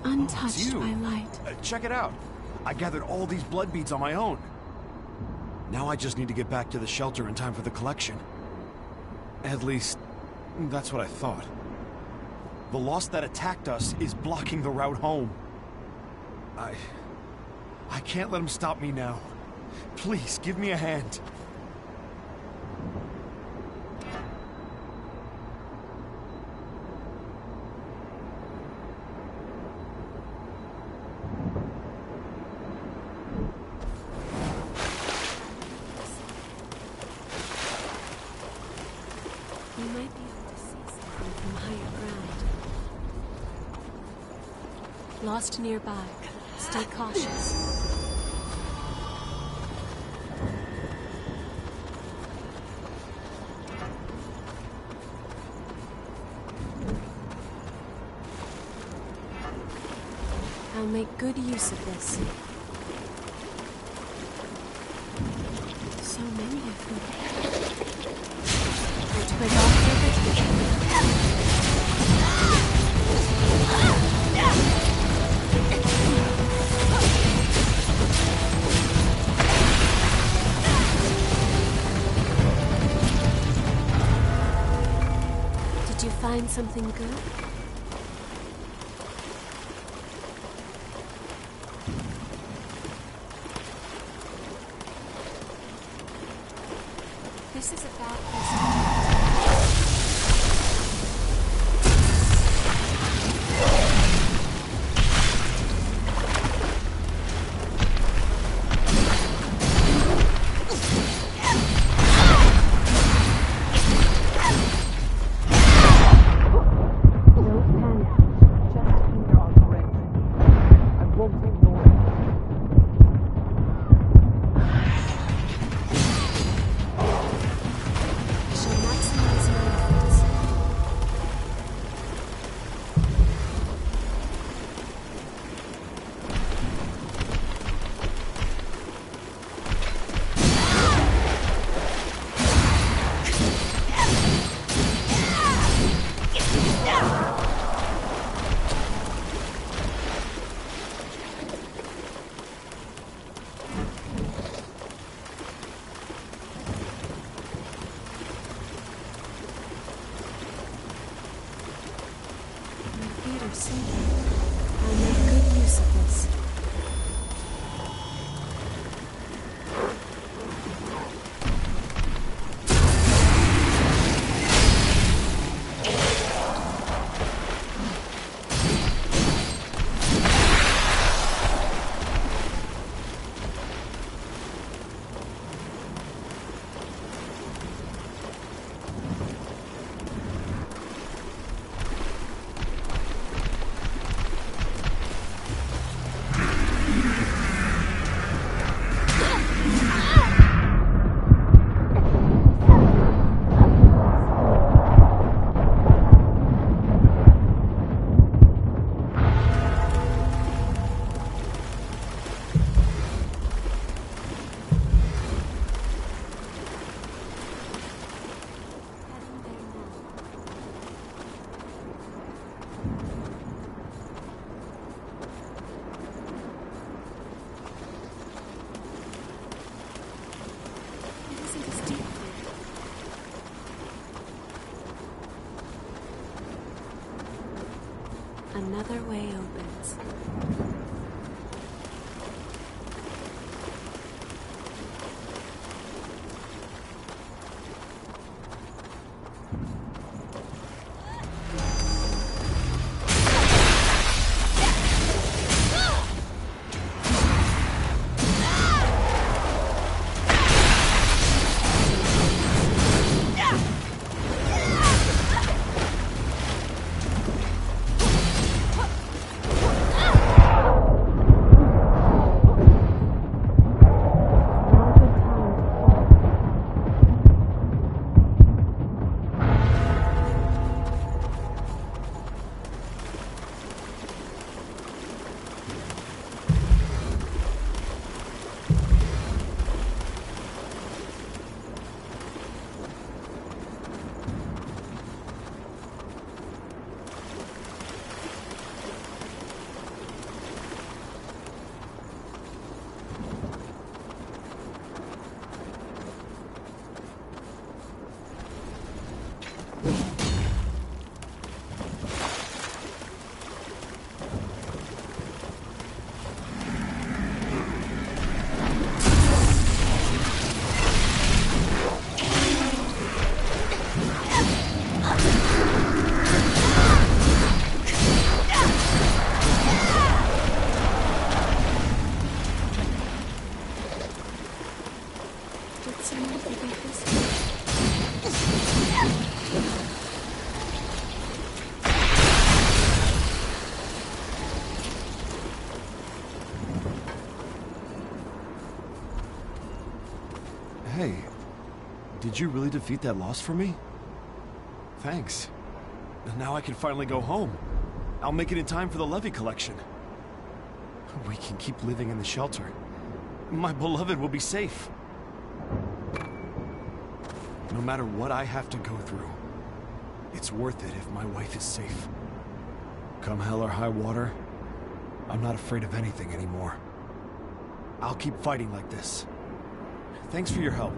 untouched by light. Check it out. I gathered all these blood beads on my own. Now I just need to get back to the shelter in time for the collection. At least, that's what I thought. The Lost that attacked us is blocking the route home. I can't let him stop me now. Please, give me a hand. You might be able to see something from higher ground. Lost nearby. Stay cautious. I'll make good use of this. So many of them. I'll twig off their vigilance. Did you find something good? This is a bad place to be. I'll make good use of this. Another way opens. Did you really defeat that loss for me? Thanks. And now I can finally go home. I'll make it in time for the Levy collection. We can keep living in the shelter. My beloved will be safe. No matter what I have to go through, it's worth it if my wife is safe. Come hell or high water, I'm not afraid of anything anymore. I'll keep fighting like this. Thanks for your help.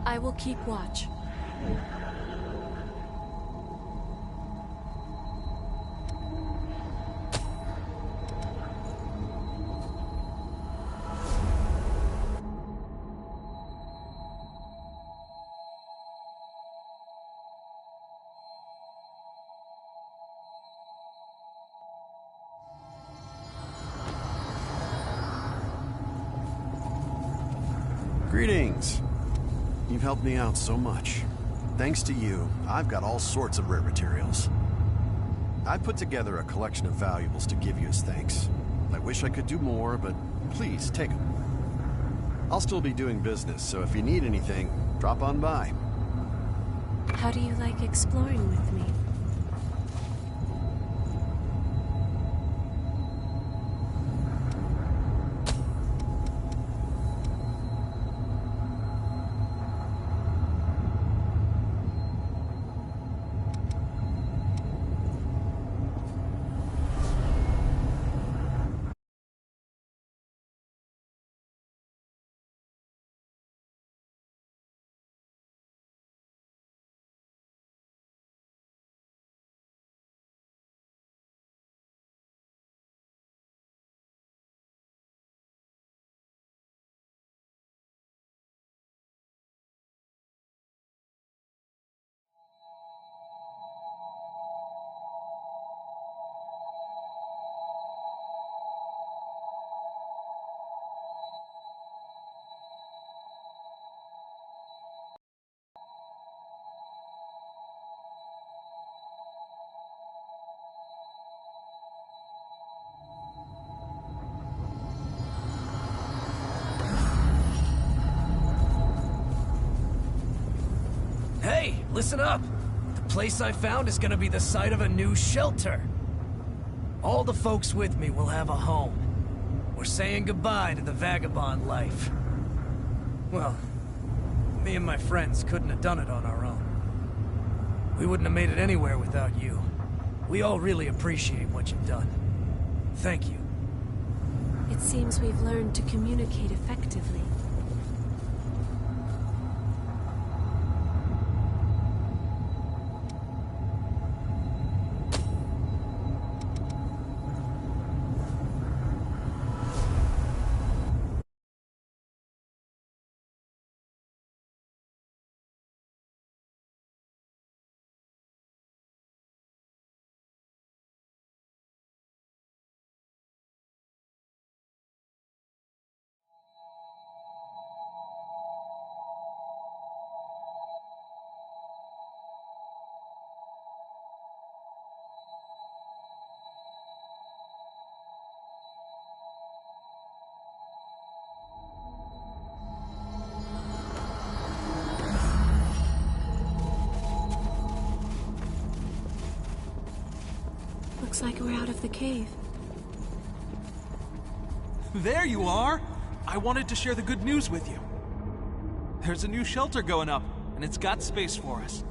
I will keep watch. Greetings. You've helped me out so much. Thanks to you, I've got all sorts of rare materials. I put together a collection of valuables to give you as thanks. I wish I could do more, but please, take them. I'll still be doing business, so if you need anything, drop on by. How do you like exploring with me? Hey, listen up! The place I found is gonna be the site of a new shelter. All the folks with me will have a home. We're saying goodbye to the vagabond life. Well, me and my friends couldn't have done it on our own. We wouldn't have made it anywhere without you. We all really appreciate what you've done. Thank you. It seems we've learned to communicate effectively. Looks like we're out of the cave. There you are! I wanted to share the good news with you. There's a new shelter going up, and it's got space for us.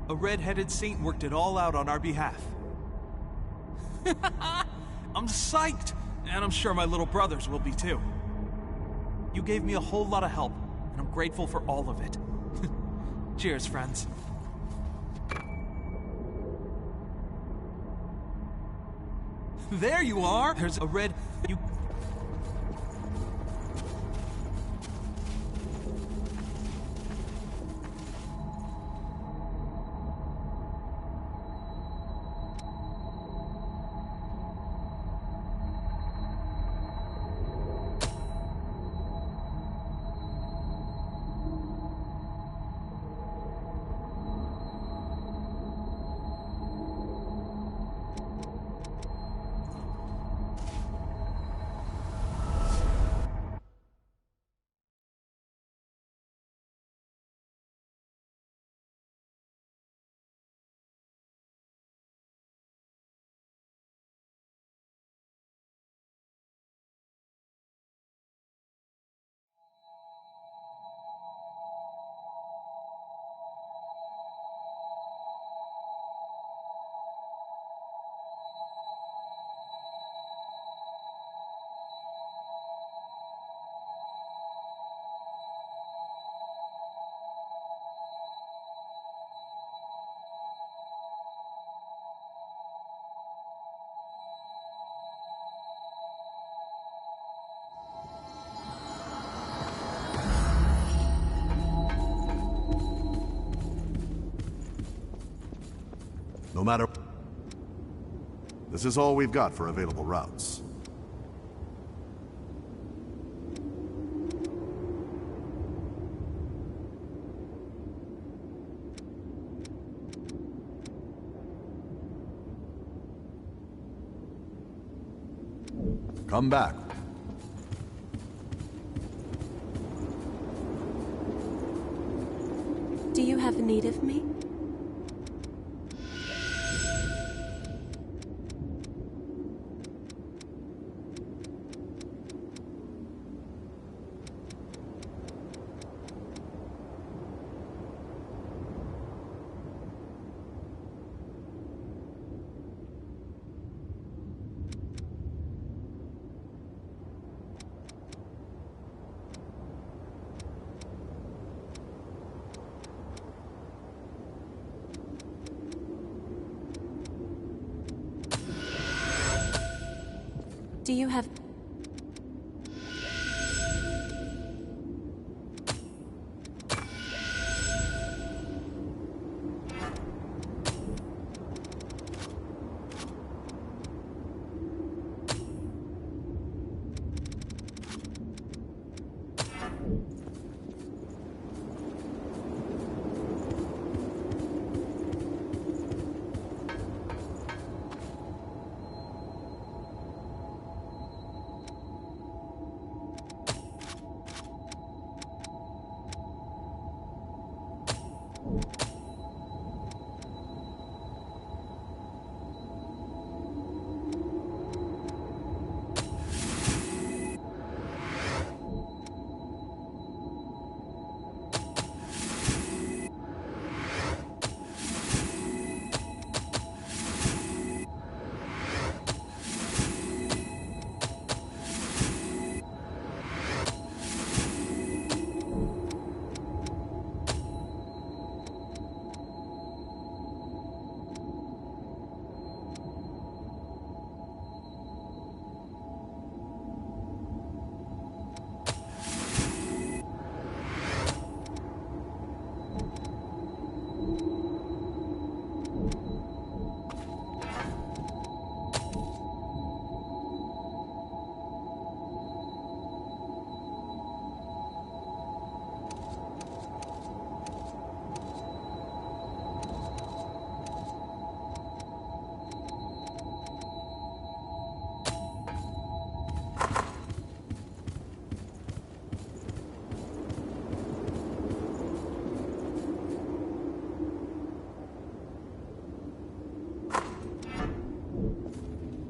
A red-headed saint worked it all out on our behalf. I'm psyched! And I'm sure my little brothers will be too. You gave me a whole lot of help, and I'm grateful for all of it. Cheers, friends. There you are! There's a red... You... No matter... This is all we've got for available routes. Come back. Do you have need of me? Do you have...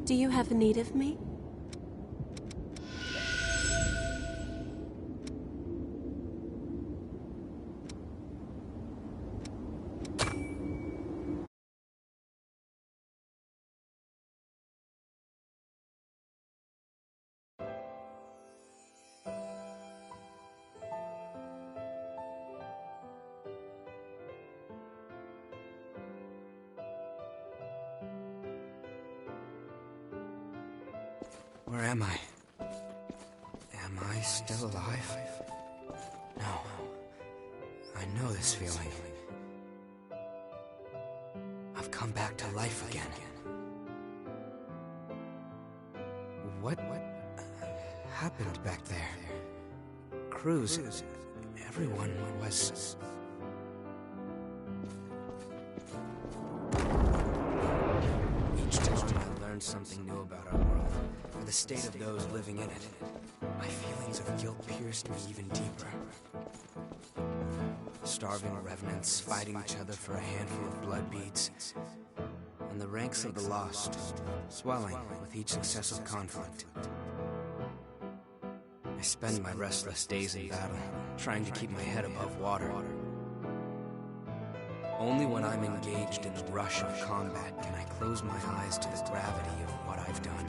Do you have need of me? Where am I? Am I still alive? No. I know this feeling. I've come back to life again. What happened back there? Cruz, everyone was... Each time I learned something new about our world, or the state of those living in it, my feelings of guilt pierced me even deeper. Starving revenants fighting each other for a handful of blood beads, and the ranks of the lost swelling with each successive conflict. I spend my restless days in battle, trying to keep my head above water. Only when I'm engaged in the rush of combat can I close my eyes to the gravity of what I've done.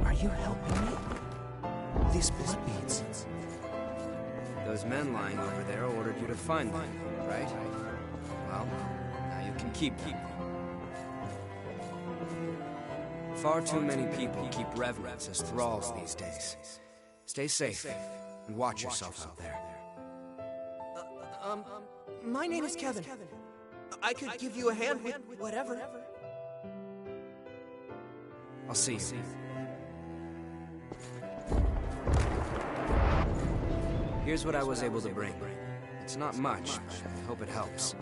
Are you helping me? These blood beads. Those men lying over there ordered you to find them, right? Well, now you can keep them. Far too many people keep revenants as thralls these days. Stay safe, and watch yourself out there. My name is Kevin. I could give you a hand with whatever. I'll see you. Here's what I was able to bring. It's not much, but I hope it helps.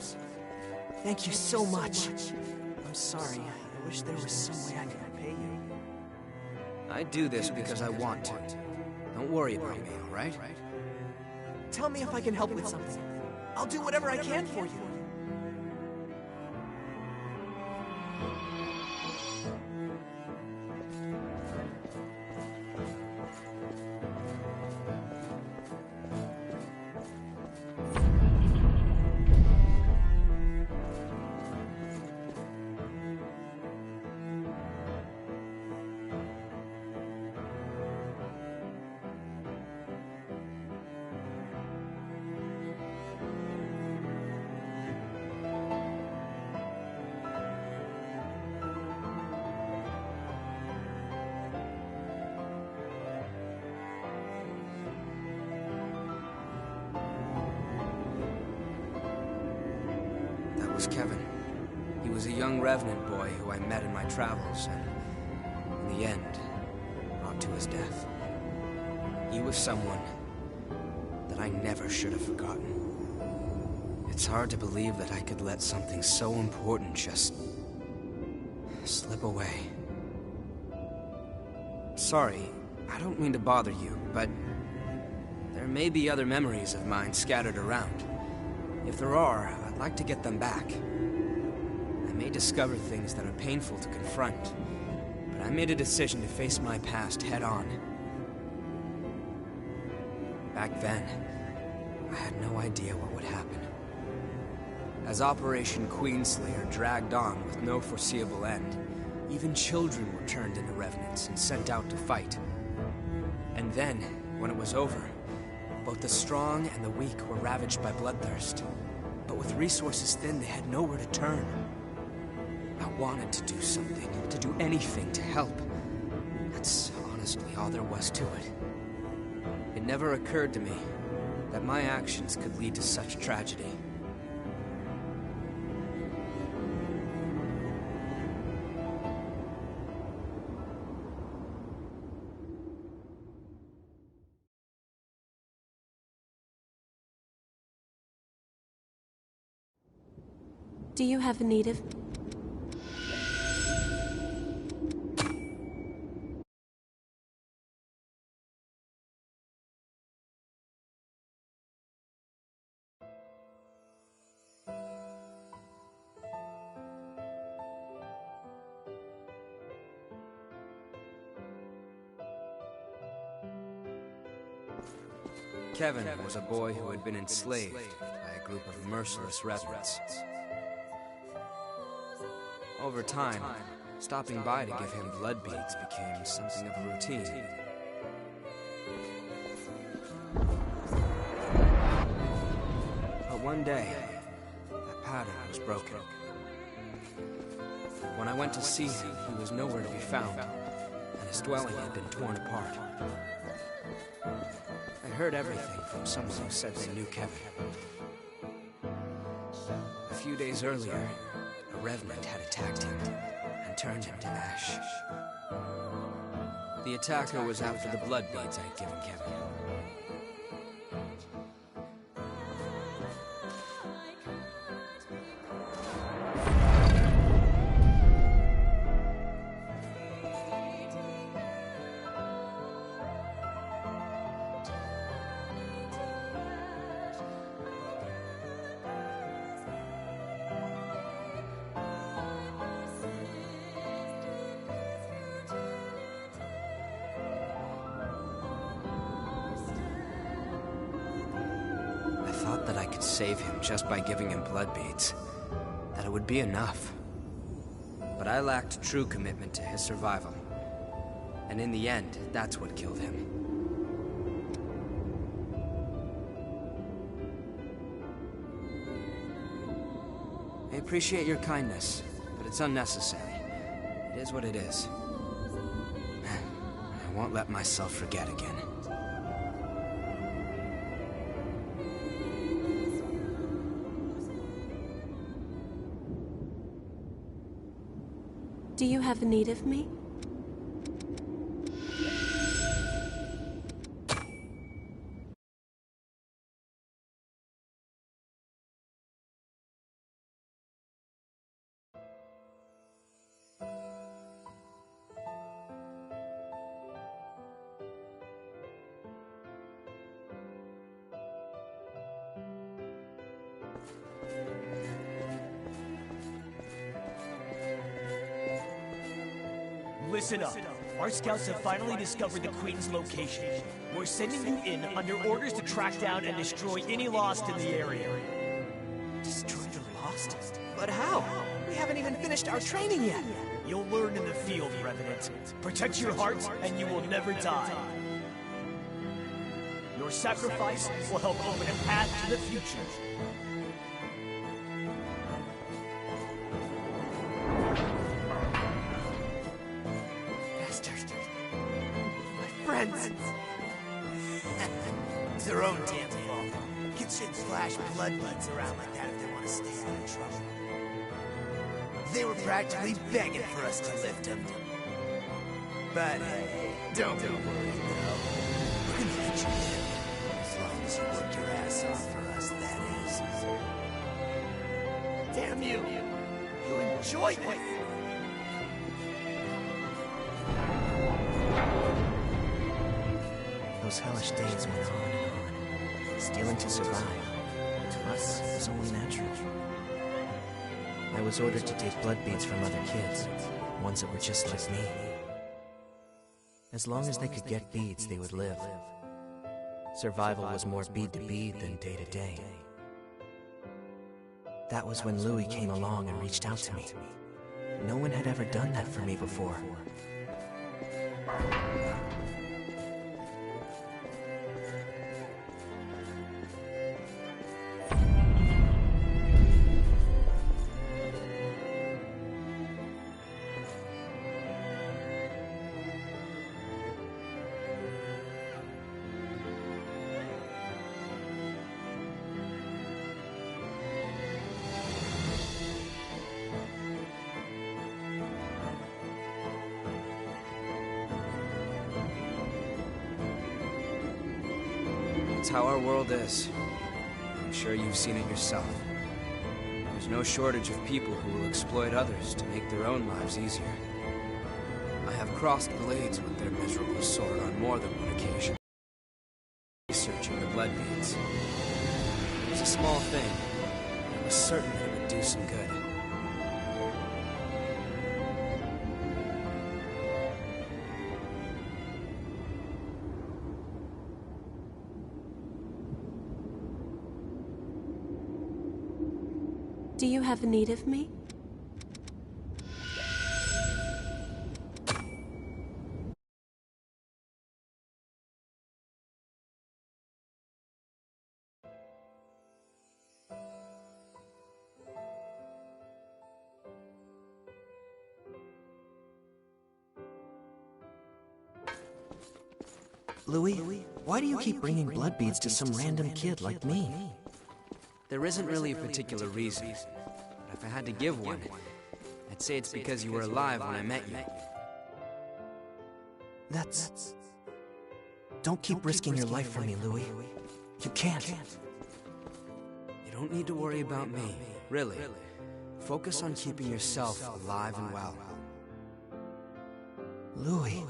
Thank you so much. I'm sorry. I wish there was some way I could repay you. I do this because I want to. Don't worry about me, all right? Tell me if I can help with something. I'll do whatever I can for you. Was Kevin. He was a young revenant boy who I met in my travels, and in the end, brought to his death. He was someone that I never should have forgotten. It's hard to believe that I could let something so important just slip away. Sorry, I don't mean to bother you, but there may be other memories of mine scattered around. If there are, I'd like to get them back. I may discover things that are painful to confront, but I made a decision to face my past head-on. Back then, I had no idea what would happen. As Operation Queenslayer dragged on with no foreseeable end, even children were turned into revenants and sent out to fight. And then, when it was over, both the strong and the weak were ravaged by bloodthirst. But with resources thin, they had nowhere to turn. I wanted to do something, to do anything to help. That's honestly all there was to it. It never occurred to me that my actions could lead to such tragedy. Do you have a native? Kevin was a boy who had been enslaved by a group of merciless revenants. Over time, stopping by to give him blood beads became something of a routine. But one day, that pattern was broken. When I went to see him, he was nowhere to be found, and his dwelling had been torn apart. I heard everything from someone who said they knew Kevin. A few days earlier, a revenant had attacked him and turned him to ash. The attacker was after the blood beads I'd given Kevin. I thought that I could save him just by giving him blood beads, that it would be enough. But I lacked true commitment to his survival. And in the end, that's what killed him. I appreciate your kindness, but it's unnecessary. It is what it is. I won't let myself forget again. Do you have need of me? Listen up. Our scouts have finally discovered the Queen's location. We're sending you in under orders to track down and destroy any Lost in the area. Destroy the Lost? But how? We haven't even finished our training yet. You'll learn in the field, Revenant. Protect your hearts, and you will never die. Your sacrifice will help open a path to the future. Friends. It's their own damn fault. Kids shouldn't splash blood beads around like that if they want to stay out of trouble. They were practically begging for us to lift them. But hey, don't be worried though. We're gonna let you live. As long as you work your ass off for us, that is. Damn you! You enjoy this! Those hellish days went on and on. Stealing to survive, to us, was only natural. I was ordered to take blood beads from other kids, ones that were just like me. As long as they could get beads, they would live. Survival was more bead to bead than day to day. That was when Louis came along and reached out to me. No one had ever done that for me before. It's how our world is. I'm sure you've seen it yourself. There's no shortage of people who will exploit others to make their own lives easier. I have crossed blades with their miserable sort on more than one occasion. Researching the blood beads. It was a small thing, but I was certain that it would do some good. Do you have need of me? Louis, why do you keep bringing blood beads to some random kid like me? There isn't really a particular reason. But if I had to give one, I'd say it's because you were alive when I met you. That's... Don't keep risking your life for me, Louis. You can't. You don't need to worry about me, really. Focus on keeping yourself alive and well. Louis.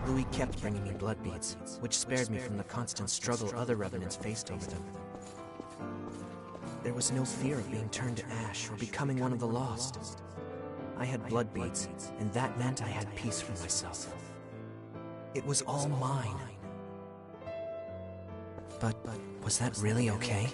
Louis kept bringing me blood beads, which spared me from the constant struggle other revenants faced over them. There was no fear of being turned to ash or becoming one of the lost. I had blood beads, and that meant I had peace for myself. It was all mine. But was that really okay?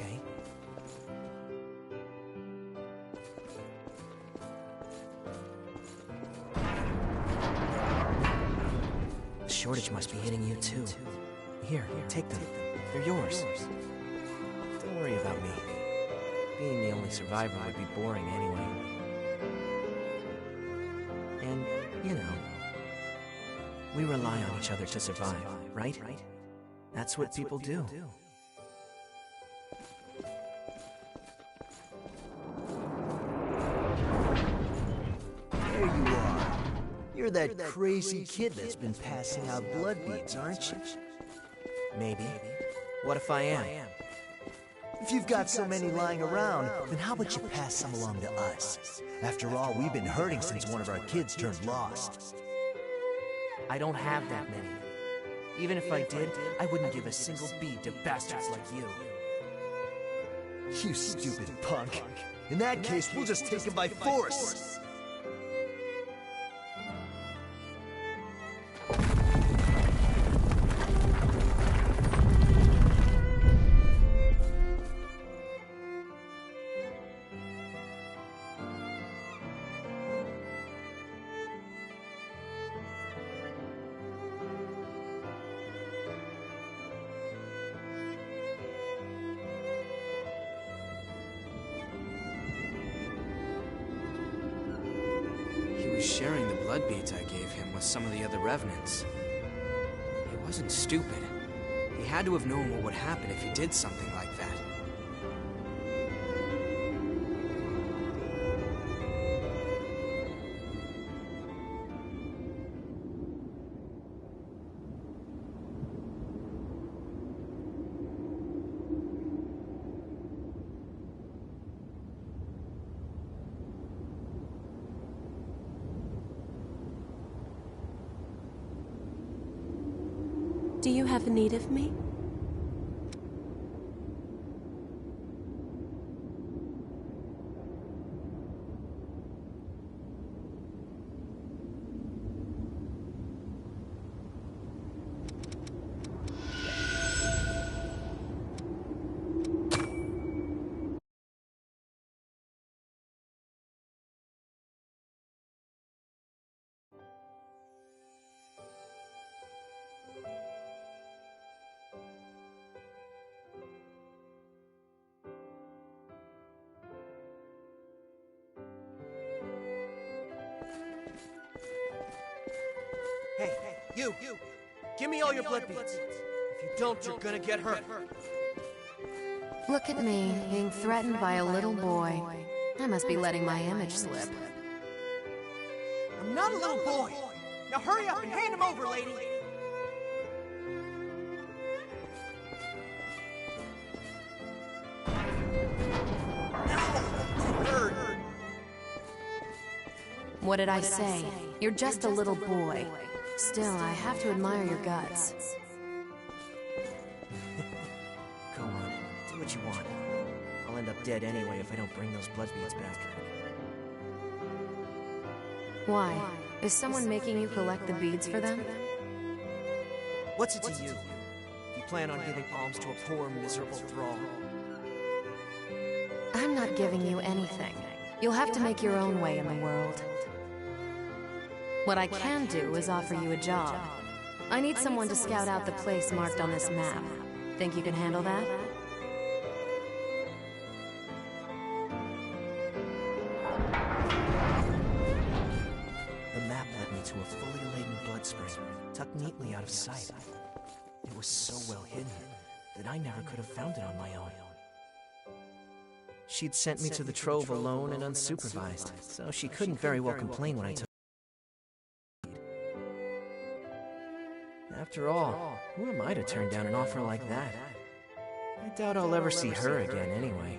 The shortage must be hitting you too. Here, take them. They're yours. Don't worry about me. Being the only survivor would be boring anyway. And, you know, we rely on each other to survive, right? That's what people do. There you are. You're that crazy kid that's been passing out blood beads, aren't you? Maybe. What if I am? If you've got so many lying around, then how about you pass some along to us? After all, we've been hurting since one of our kids turned lost. I don't have that many. Even if I did, I wouldn't give a single bead to bastards like you. You stupid punk. In that case, we'll just take him by force. Sharing the blood beads I gave him with some of the other revenants. He wasn't stupid. He had to have known what would happen if he did something like that. Do you have need of me? Hey, you! Give me all your blood beads. If you don't, you're gonna get hurt. Look at me, being threatened by a little boy. I must be letting my image slip. I'm not a little boy! Now hurry up and hand him over, lady! What did I say? You're just a little boy. Still, I have to admire your guts. Go on, do what you want. I'll end up dead anyway if I don't bring those blood beads back. Why? Is someone making you collect the beads for them? What's it to you? You plan on giving alms to a poor, miserable thrall? I'm not giving you anything. You'll have to make your own way in the world. What I can do is offer you a job. I need someone to scout out the place marked on this map. Think you can handle that? to a fully laden blood spring, tucked neatly out of sight. It was so well hidden that I never could have found it on my own. She'd sent me to the Trove alone and unsupervised, so she couldn't very well complain when I took it. After all, who am I to turn down an offer like that? I doubt I'll ever see her again anyway.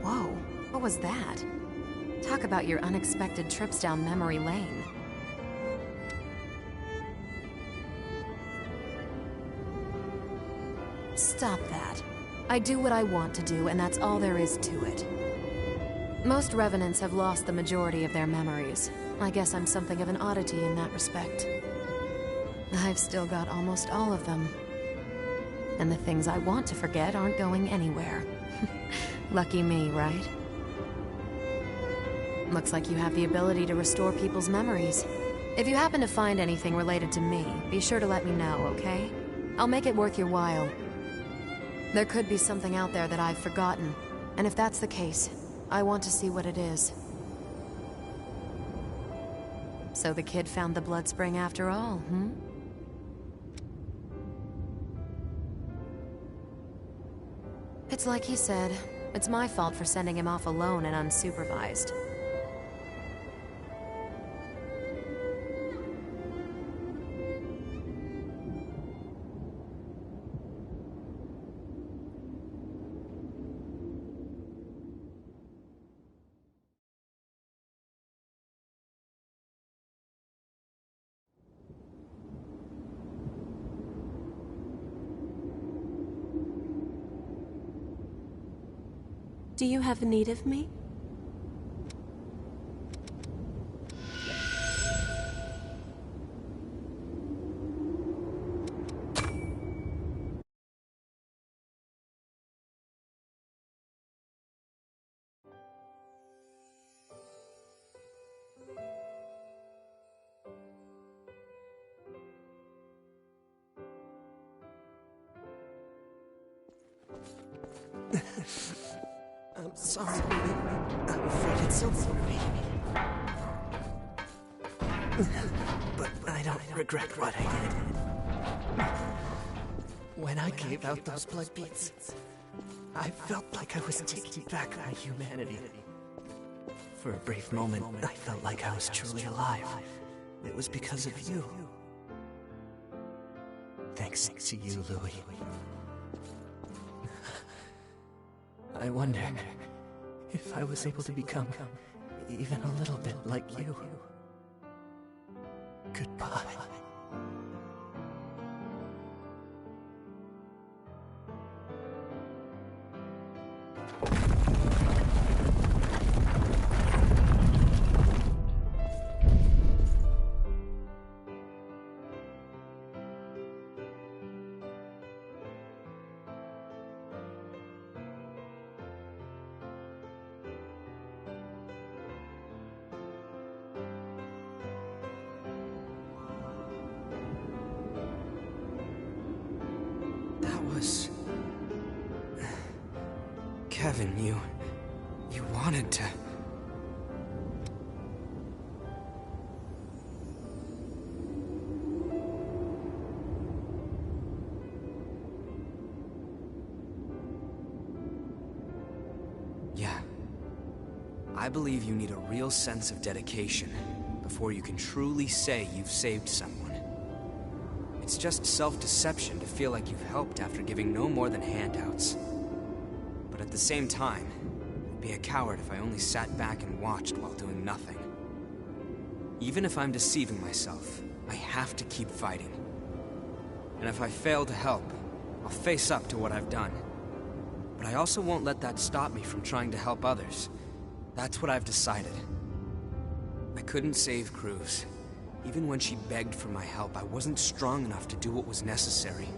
Whoa, what was that? Talk about your unexpected trips down memory lane. Stop that. I do what I want to do, and that's all there is to it. Most Revenants have lost the majority of their memories. I guess I'm something of an oddity in that respect. I've still got almost all of them. And the things I want to forget aren't going anywhere. Lucky me, right? Looks like you have the ability to restore people's memories. If you happen to find anything related to me, be sure to let me know, okay? I'll make it worth your while. There could be something out there that I've forgotten, and if that's the case, I want to see what it is. So the kid found the blood spring after all, hmm? It's like he said. It's my fault for sending him off alone and unsupervised. Do you have need of me? I'm sorry, baby. I'm afraid it's over me. But I don't regret what I did. When I gave out those blood beads, I felt like I was taking back my humanity. For a brief moment, I felt like I was truly alive. It was because of you. Thanks to you, Louis. I wonder if I was able to become even a little bit like you. Goodbye. Kevin, you wanted to... Yeah. I believe you need a real sense of dedication before you can truly say you've saved someone. It's just self-deception to feel like you've helped after giving no more than handouts. But at the same time, I'd be a coward if I only sat back and watched while doing nothing. Even if I'm deceiving myself, I have to keep fighting. And if I fail to help, I'll face up to what I've done. But I also won't let that stop me from trying to help others. That's what I've decided. I couldn't save Cruz, Even when she begged for my help, I wasn't strong enough to do what was necessary.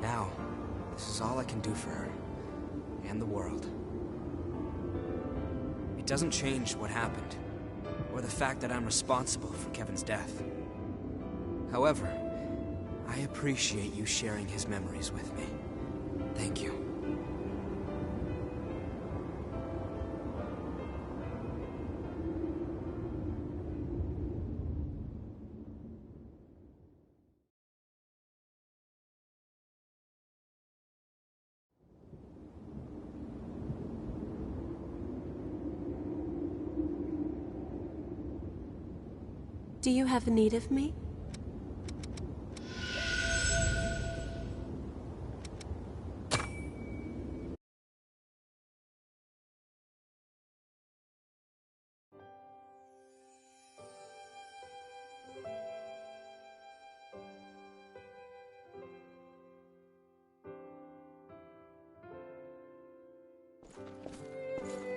Now, this is all I can do for her. And the world. It doesn't change what happened, or the fact that I'm responsible for Kevin's death. However, I appreciate you sharing his memories with me. Thank you. Do you have need of me?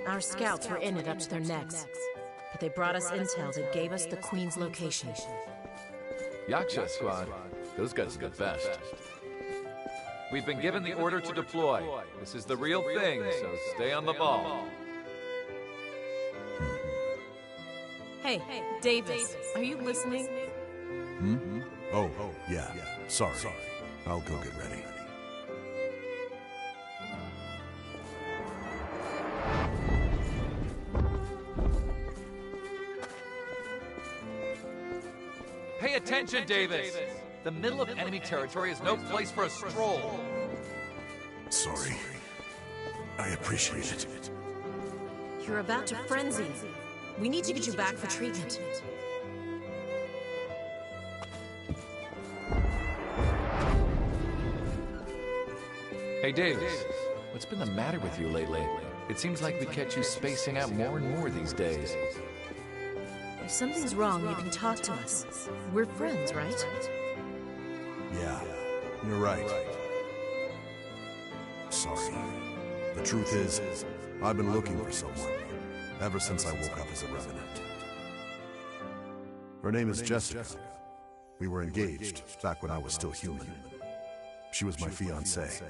Our scouts were in it up to their necks, but they brought us intel that gave us the Queen's location. Yaksha squad. Those guys are the best. We've been given the order to deploy. This is the real thing, so stay on the ball. Hey, Davis, are you listening? Hmm? Oh, yeah. Sorry. I'll go get ready. Pay attention, Davis! The middle of enemy territory is no place for a stroll. Sorry. I appreciate it. You're about to frenzy. We need to get you back for treatment. Hey, Davis. What's been the matter with you lately? It seems like we catch you spacing out more and more these days. If something's wrong, you can talk to us. We're friends, right? Yeah, you're right. Sorry. The truth is, I've been looking for someone ever since I woke up as a revenant. Her name is Jessica. We were engaged back when I was still human. She was my fiancée.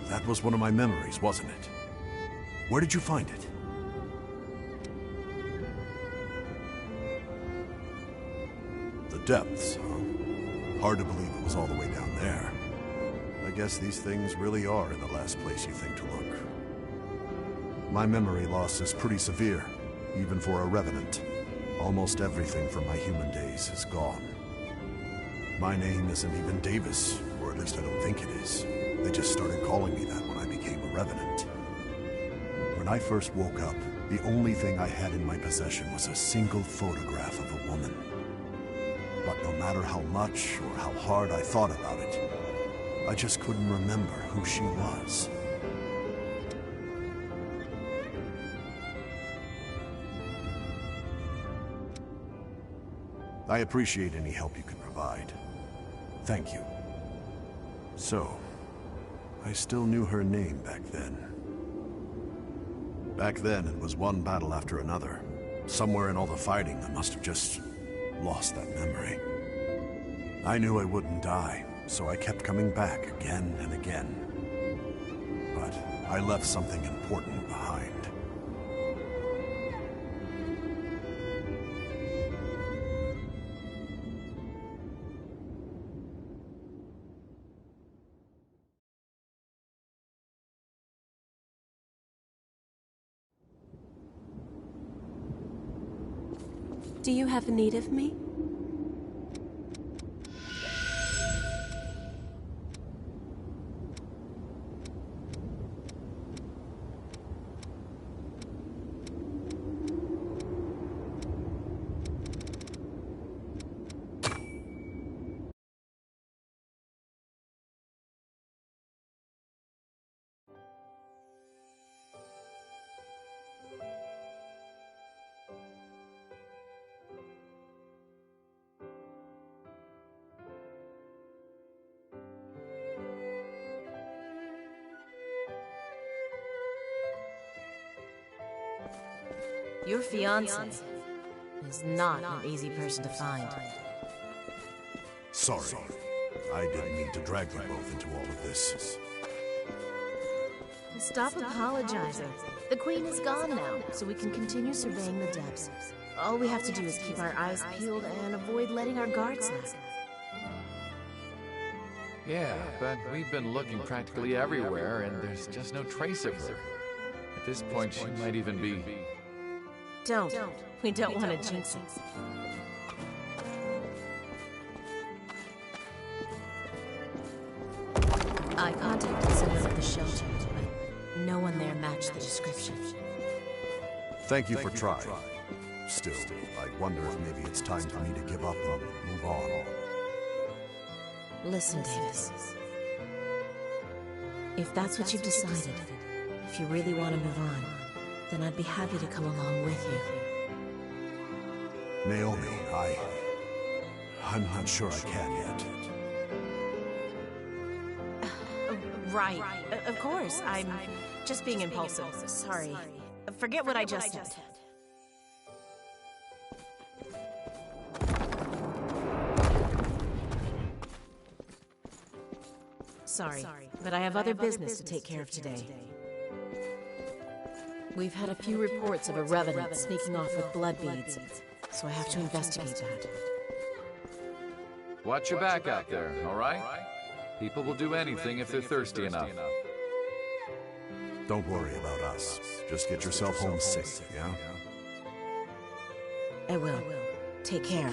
That was one of my memories, wasn't it? Where did you find it? The depths, huh? Hard to believe it was all the way down there. I guess these things really are in the last place you think to look. My memory loss is pretty severe, even for a revenant. Almost everything from my human days is gone. My name isn't even Davis, or at least I don't think it is. They just started calling me that when I became a revenant. When I first woke up, the only thing I had in my possession was a single photograph of a woman. But no matter how much or how hard I thought about it, I just couldn't remember who she was. I appreciate any help you can provide. Thank you. So, I still knew her name back then. Back then, it was one battle after another. Somewhere in all the fighting, I must have just lost that memory. I knew I wouldn't die, so I kept coming back again and again. But I left something important behind. Do you have need of me? Your fiancé is not an easy person to find. Sorry. I didn't mean to drag you both into all of this. Stop apologizing. The Queen is gone now, so we can continue surveying the depths. All we have to do is keep our eyes peeled and avoid letting our guards down. Yeah, but we've been looking practically everywhere, and there's just no trace of her. At this point, she might even be... Don't. We don't want to jinx it. I contacted someone at the shelter, but no one there matched the description. Thank you for trying. Still, I wonder if maybe it's time for me to give up and move on. Listen, Davis. If that's what you've decided, if you really want to move on, then I'd be happy to come along with you. Naomi, I'm not sure I can yet. Right. Of course. I'm just being impulsive. Sorry. Forget what I just said. Sorry, but I have other business to take care of today. We've had a few reports of a revenant sneaking off with blood beads, so I have to investigate that. Watch your back out there, all right? People will do anything if they're thirsty enough. Don't worry about us. Just get yourself home safe, yeah? I will. Take care.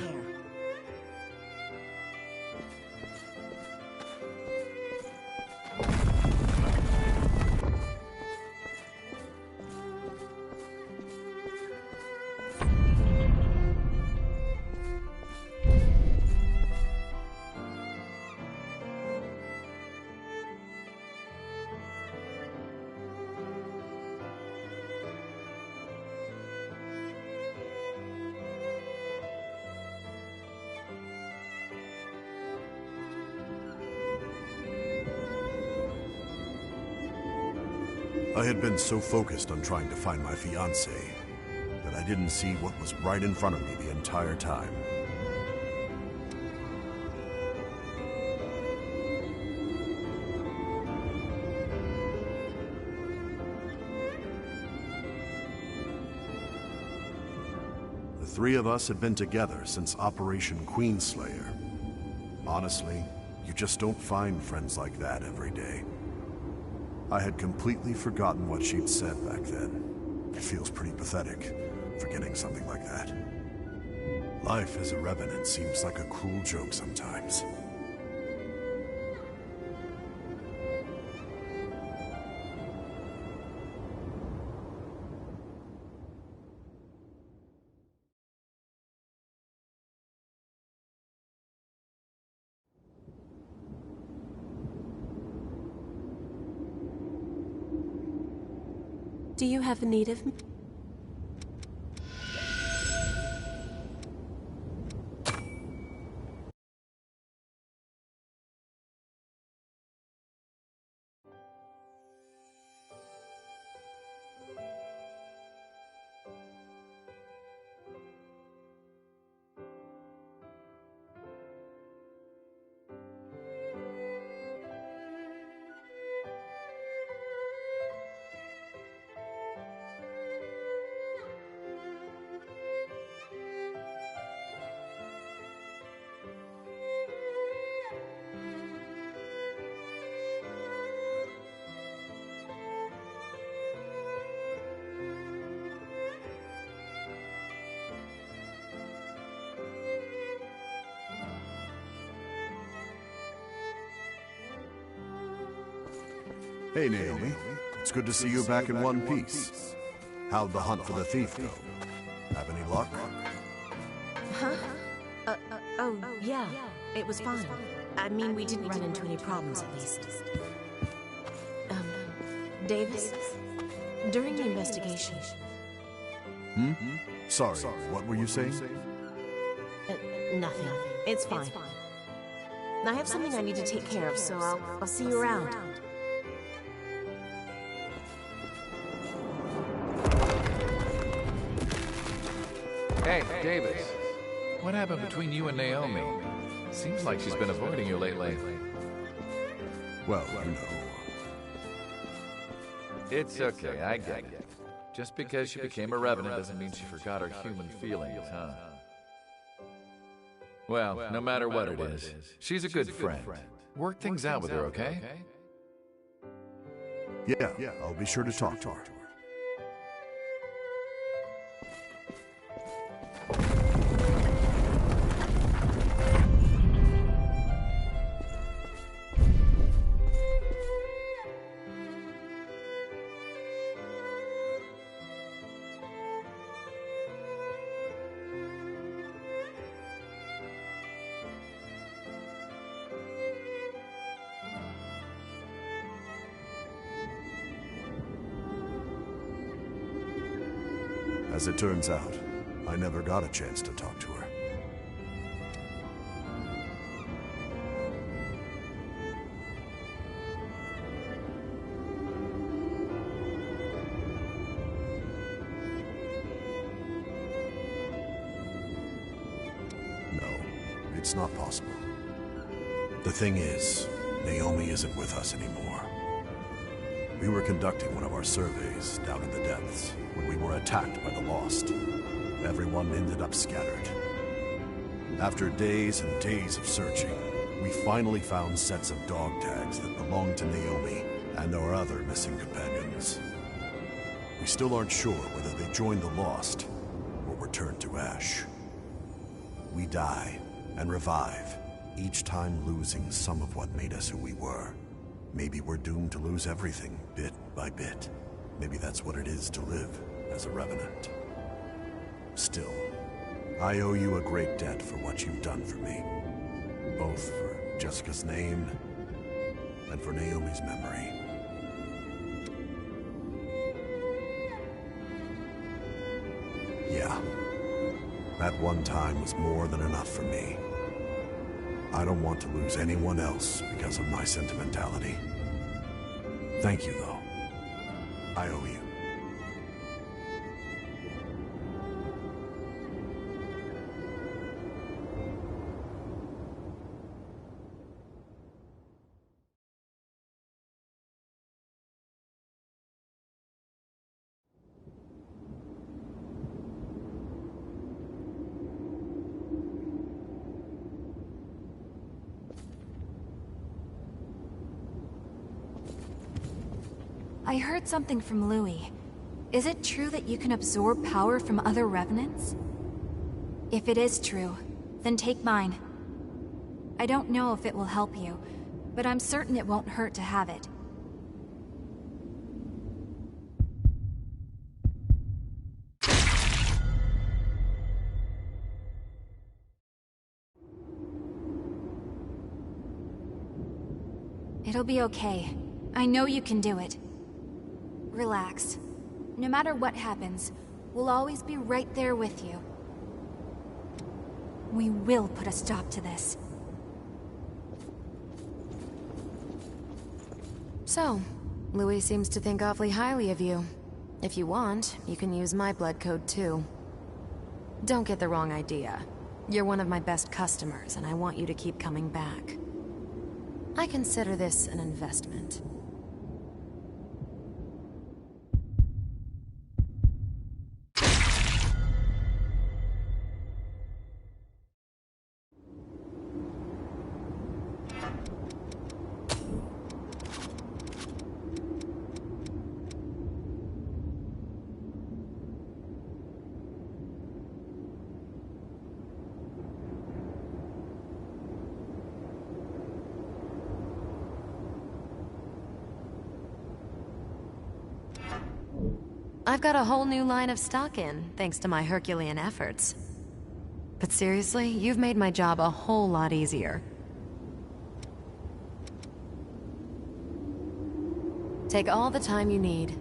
I had been so focused on trying to find my fiancée that I didn't see what was right in front of me the entire time. The three of us had been together since Operation Queenslayer. Honestly, you just don't find friends like that every day. I had completely forgotten what she'd said back then. It feels pretty pathetic, forgetting something like that. Life as a revenant seems like a cruel joke sometimes. Do you have need of me? Hey, Naomi. It's good to see you back in one piece. How'd the hunt for the thief go? Have any luck? Huh? Oh, yeah. It was fine. I mean, we didn't run into any problems, at least. Davis? During the investigation... Sorry, what were you saying? Nothing. It's fine. I have something I need to take care of, so I'll see you around. Hey, Davis. What happened between you and Naomi? Seems like she's been avoiding you lately. Well, you know. It's okay, I get it. Just because she became a Revenant doesn't mean she forgot her human feelings, huh? Well, no matter what it is, she's a good friend. Work things out with her, okay? Yeah, I'll be sure to talk to her. As it turns out, I never got a chance to talk to her. No, it's not possible. The thing is, Naomi isn't with us anymore. We were conducting one of our surveys down in the depths when we were attacked by the Lost. Everyone ended up scattered. After days and days of searching, we finally found sets of dog tags that belonged to Naomi and our other missing companions. We still aren't sure whether they joined the Lost or were turned to ash. We die and revive, each time losing some of what made us who we were. Maybe we're doomed to lose everything, bit by bit. Maybe that's what it is to live as a Revenant. Still, I owe you a great debt for what you've done for me. Both for Jessica's name and for Naomi's memory. Yeah, that one time was more than enough for me. I don't want to lose anyone else because of my sentimentality. Thank you, though. I owe you. I heard something from Louis. Is it true that you can absorb power from other Revenants? If it is true, then take mine. I don't know if it will help you, but I'm certain it won't hurt to have it. It'll be okay. I know you can do it. Relax. No matter what happens, we'll always be right there with you. We will put a stop to this. So, Louis seems to think awfully highly of you. If you want, you can use my blood code too. Don't get the wrong idea. You're one of my best customers, and I want you to keep coming back. I consider this an investment. I've got a whole new line of stock in, thanks to my Herculean efforts. But seriously, you've made my job a whole lot easier. Take all the time you need.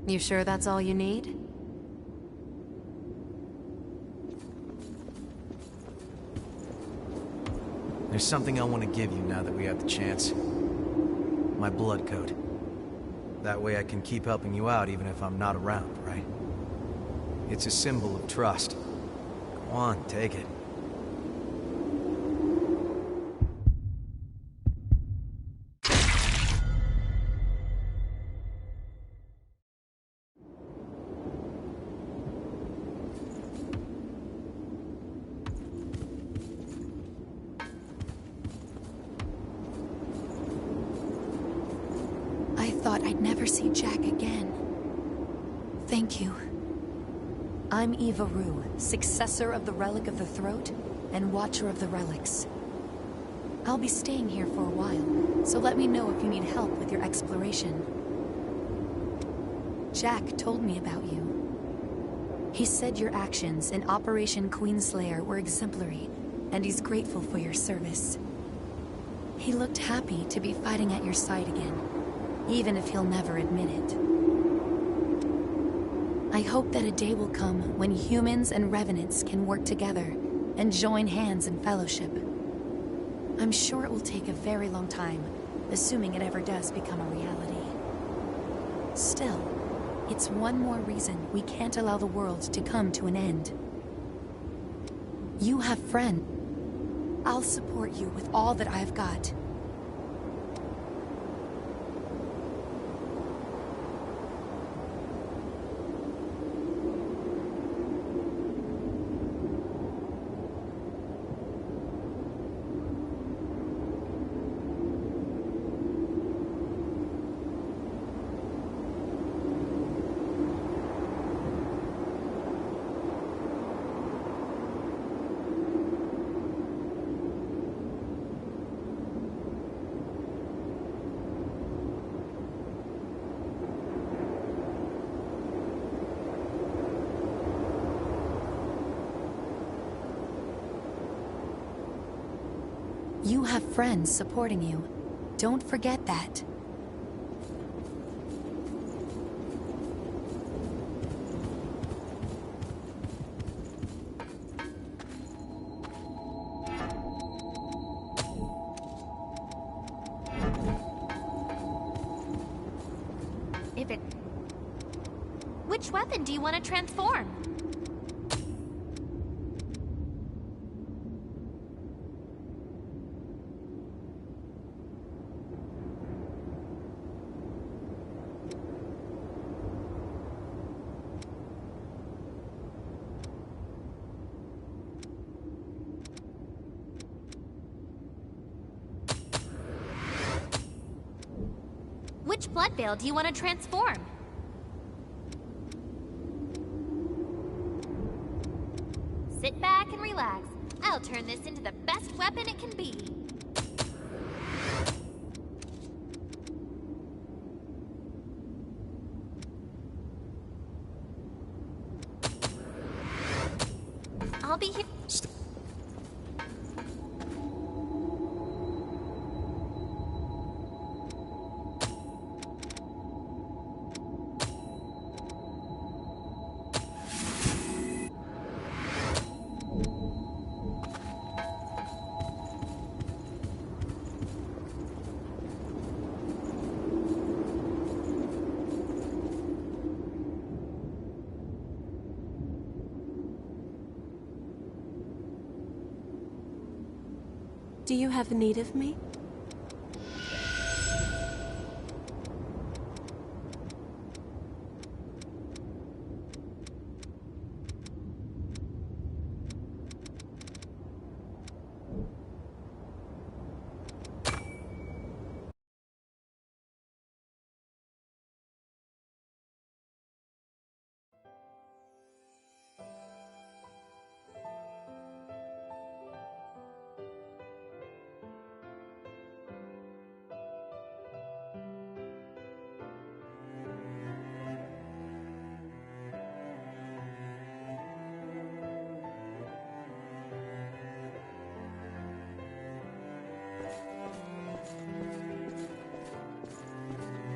You sure that's all you need? There's something I want to give you now that we have the chance. My blood coat. That way I can keep helping you out even if I'm not around, right? It's a symbol of trust. Go on, take it. I thought I'd never see Jack again. Thank you. I'm Eva Rue, successor of the Relic of the Throat and Watcher of the Relics. I'll be staying here for a while, so let me know if you need help with your exploration. Jack told me about you. He said your actions in Operation Queenslayer were exemplary, and he's grateful for your service. He looked happy to be fighting at your side again, even if he'll never admit it. I hope that a day will come when humans and revenants can work together and join hands in fellowship. I'm sure it will take a very long time, assuming it ever does become a reality. Still, it's one more reason we can't allow the world to come to an end. You have friends. I'll support you with all that I've got. You have friends supporting you. Don't forget that. Which weapon do you want to transform? Which blood veil do you want to transform? Sit back and relax. I'll turn this into the best weapon it can be. I'll be here. Do you have need of me?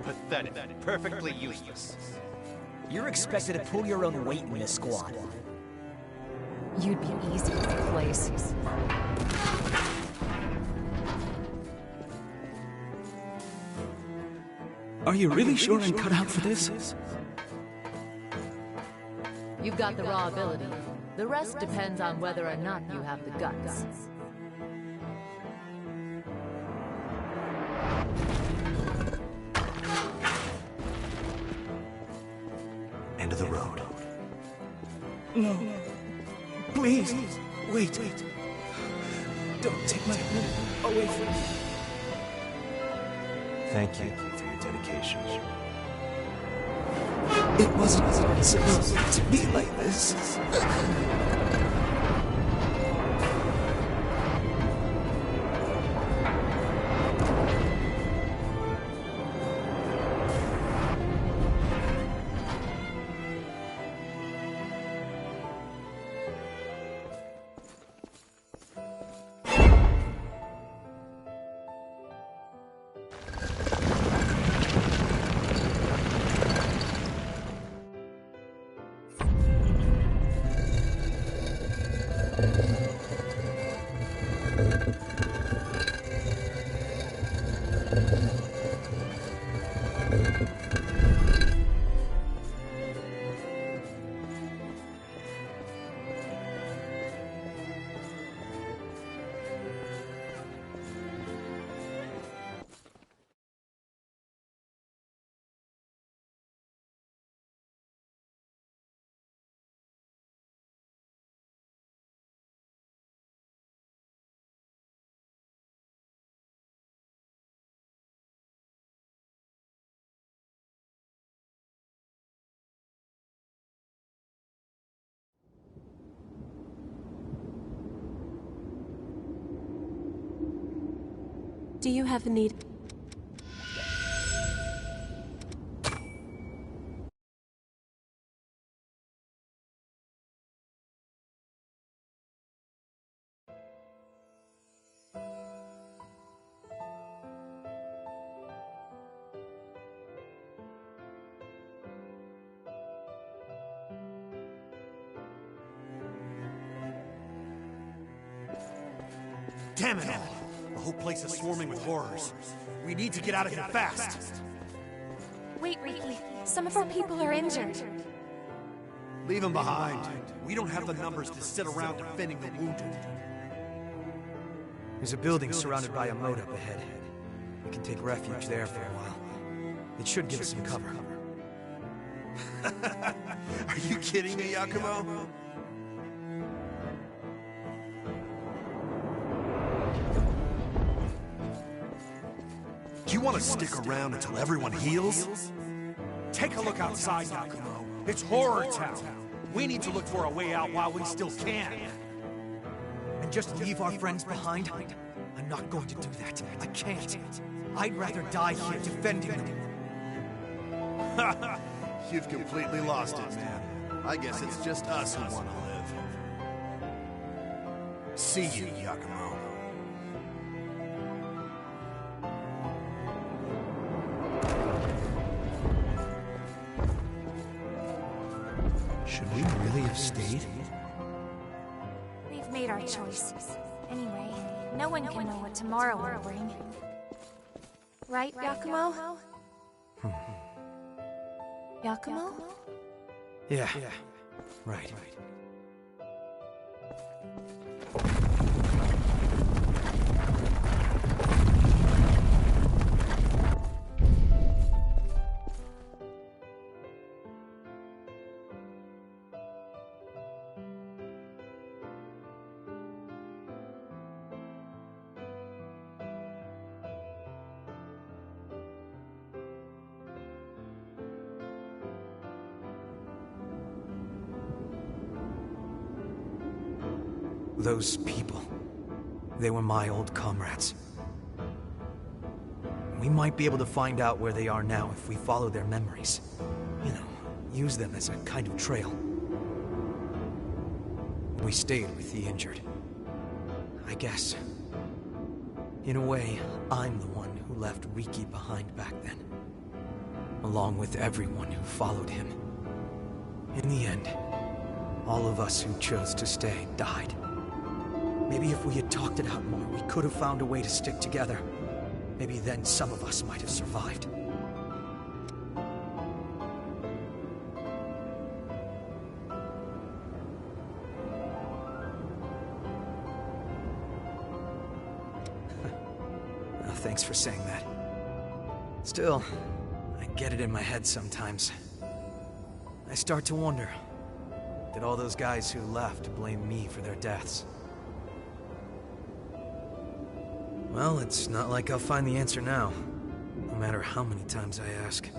Pathetic. Perfectly useless. You're expected to pull your own weight in this squad. You'd be easy to replace. Are you really sure I'm cut out for this? You've got the raw ability. The rest depends on whether or not you have the guts. End of the road. No. Please. Wait. Don't take my home away from me. Thank you for your dedication. It wasn't supposed to be like this. Do you have a need? Damn it all! The whole place is swarming with horrors. We need to get out of here fast. Wait, Riki. Some of our people are injured. Leave them behind. We don't have the numbers to sit around defending the wounded. There's a building surrounded by a moat up ahead. We can take refuge there for a while. It should give us some cover. Are you kidding me, Yakumo? Do you want to stick around until everyone heals? Take a look outside, Yakumo. It's Horror Town. We need to look for a way out while we still can. And just leave our friends behind? I'm not going to do that. I can't. I'd rather die here defending them. You've completely lost it, man. I guess it's just us who want to live. See you, Yakumo. Should we really have stayed? We've made our choice. Anyway, no one can know what tomorrow will bring. Right, Yakumo? Yakumo? Yeah. Right. Those people, they were my old comrades. We might be able to find out where they are now if we follow their memories. You know, use them as a kind of trail. We stayed with the injured. I guess. In a way, I'm the one who left Riki behind back then. Along with everyone who followed him. In the end, all of us who chose to stay died. Maybe if we had talked it out more, we could have found a way to stick together. Maybe then some of us might have survived. Thanks for saying that. Still, I get it in my head sometimes. I start to wonder, did all those guys who left blame me for their deaths? Well, it's not like I'll find the answer now, no matter how many times I ask.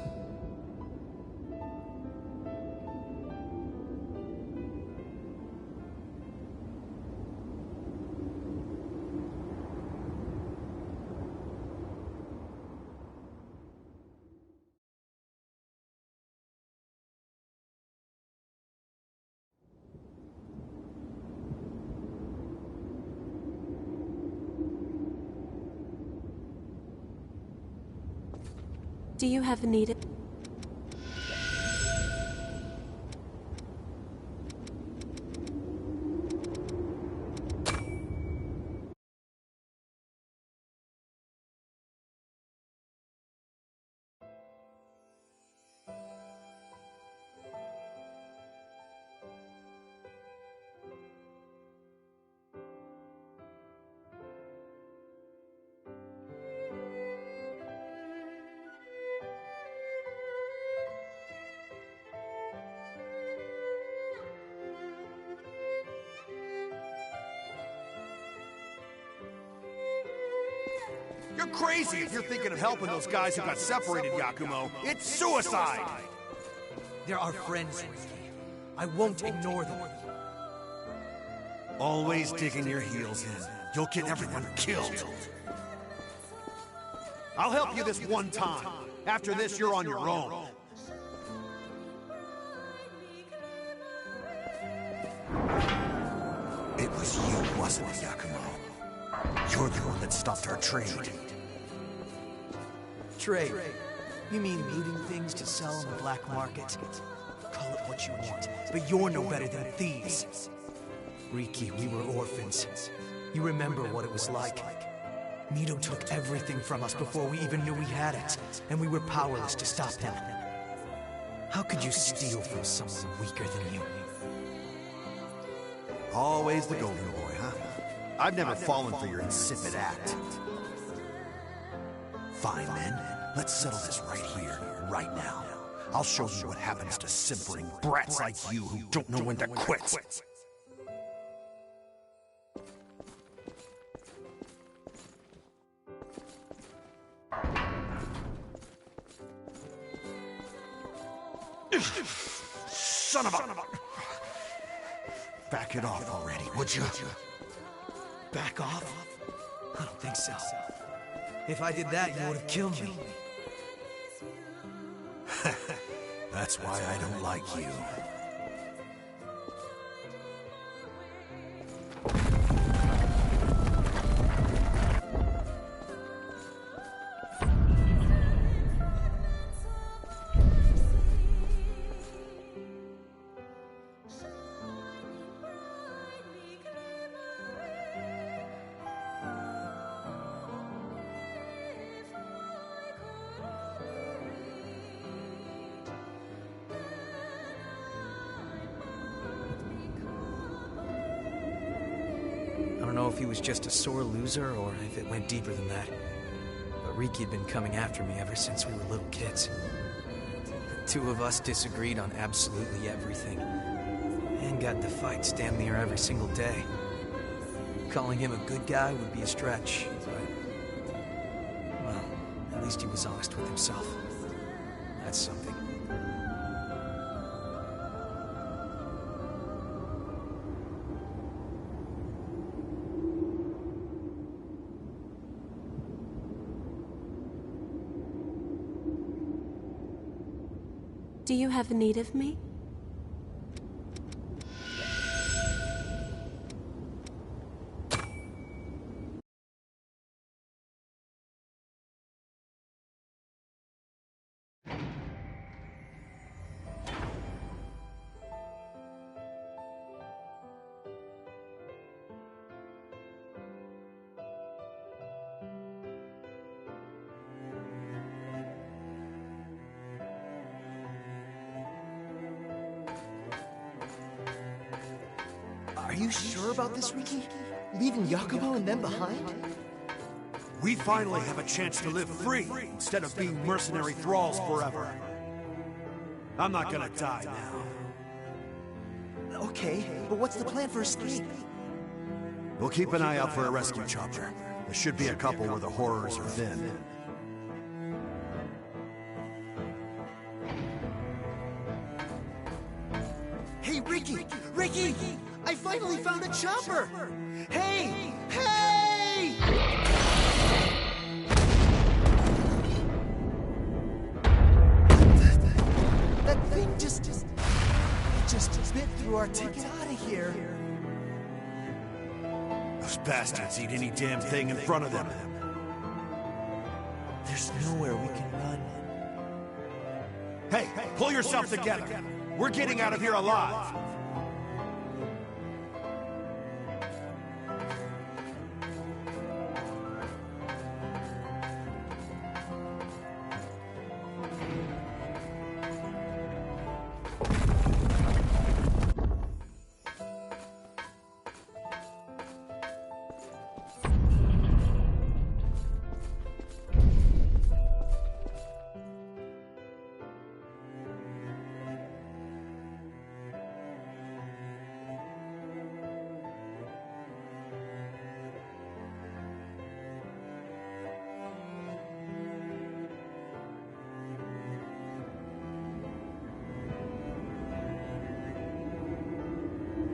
Do you have need of... You're crazy if you're thinking of helping those guys who got separated, Yakumo. It's suicide! They're our friends, Riki. I won't ignore them. Always digging your heels in. You'll get everyone killed. I'll help you this one time. After this, you're on your own. It was you, wasn't it, Yakumo? You're the one that stopped our trade. Trade? You mean looting things to sell on the black market? Call it what you want, but you're no better than thieves. Riki, we were orphans. You remember what it was like. Mido took everything from us before we even knew we had it, and we were powerless to stop him. How could you steal from someone weaker than you? Always the golden boy, huh? I've never fallen for your insipid act. Fine, then. Let's settle this right here, right now. I'll show you what happens to simpering brats like you who don't know when to quit. Son of a... Back it off already, would you? Back off? I don't think so. If I did that, you would have killed me. That's why I don't like you. I don't know if he was just a sore loser or if it went deeper than that. But Riki had been coming after me ever since we were little kids. The two of us disagreed on absolutely everything. And got into fights damn near every single day. Calling him a good guy would be a stretch, but... well, at least he was honest with himself. That's something. Do you have need of me? Are you sure about this, Riki? Leaving Yakumo and them behind? We finally have a chance to live free instead of being mercenary thralls forever. I'm not gonna die now. Okay, but what's the plan for escape? We'll keep an eye out for a rescue chopper. There should be a couple where the horrors are thin. Hey, Riki! Riki! I finally found a chopper! Hey! Hey! That thing just bit through our ticket out of here. Those bastards eat any damn thing in front of them. There's nowhere we can run. Hey, pull yourself together. We're getting out of here alive.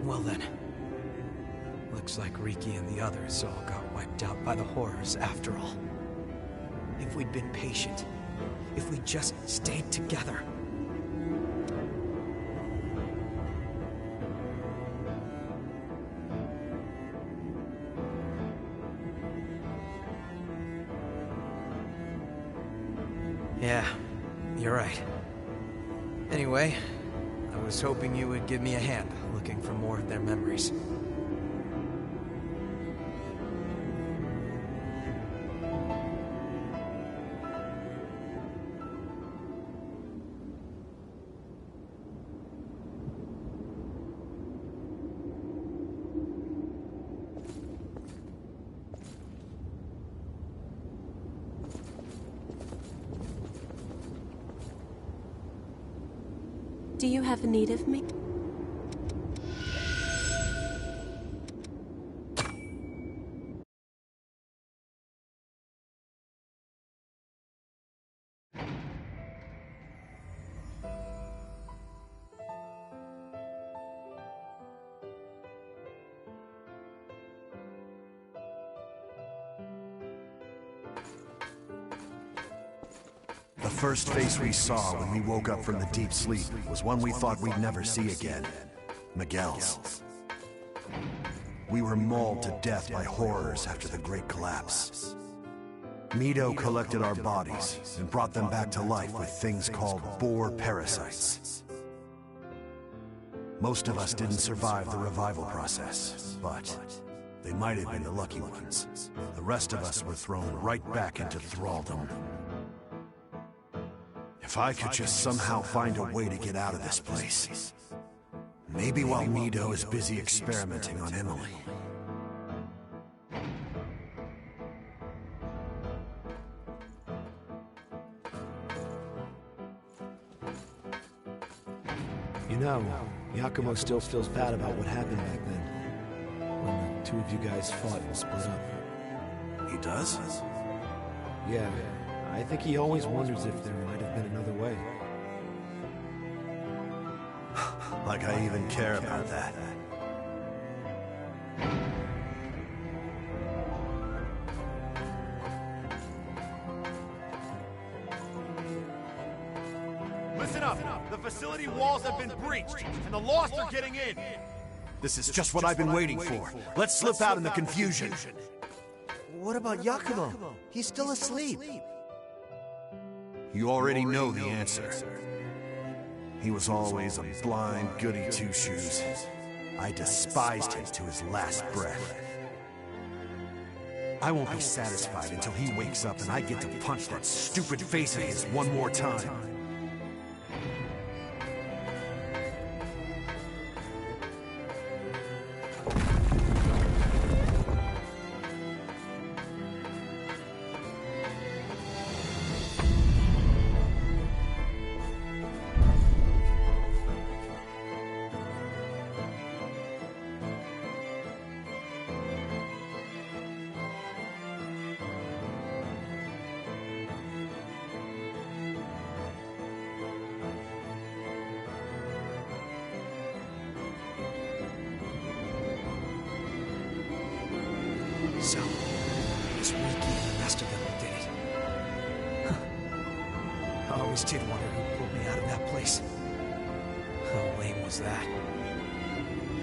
Well then, looks like Riki and the others all got wiped out by the horrors after all. If we'd been patient, if we just stayed together. Yeah, you're right. Anyway, I was hoping you would give me a hand looking for more of their memories. Do you have need of me? The first face we saw when we woke up from the deep sleep was one we thought we'd never see again. Miguel's. We were mauled to death by horrors after the Great Collapse. Mido collected our bodies and brought them back to life with things called boar parasites. Most of us didn't survive the revival process, but they might have been the lucky ones. The rest of us were thrown right back into thraldom. If I could just somehow find a way to get out of this place. Maybe while Mido is busy experimenting on Emily. You know, Yakumo still feels bad about what happened back then, when the two of you guys fought and split up. He does? Yeah, I think he always wonders if there might have been another way. Like I even care about that. Listen up! The facility walls have been breached, and the Lost are getting in! This is just what I've been waiting for. Let's slip out in the confusion. What about Yakumo? He's still asleep. You already know the answer. He was always a blind goody two-shoes. I despised him to his last breath. I won't be satisfied until he wakes up and I get to punch that stupid face of his one more time. So, it's Riki and the rest of them who did it. Huh. I always did wonder who pulled me out of that place. How lame was that?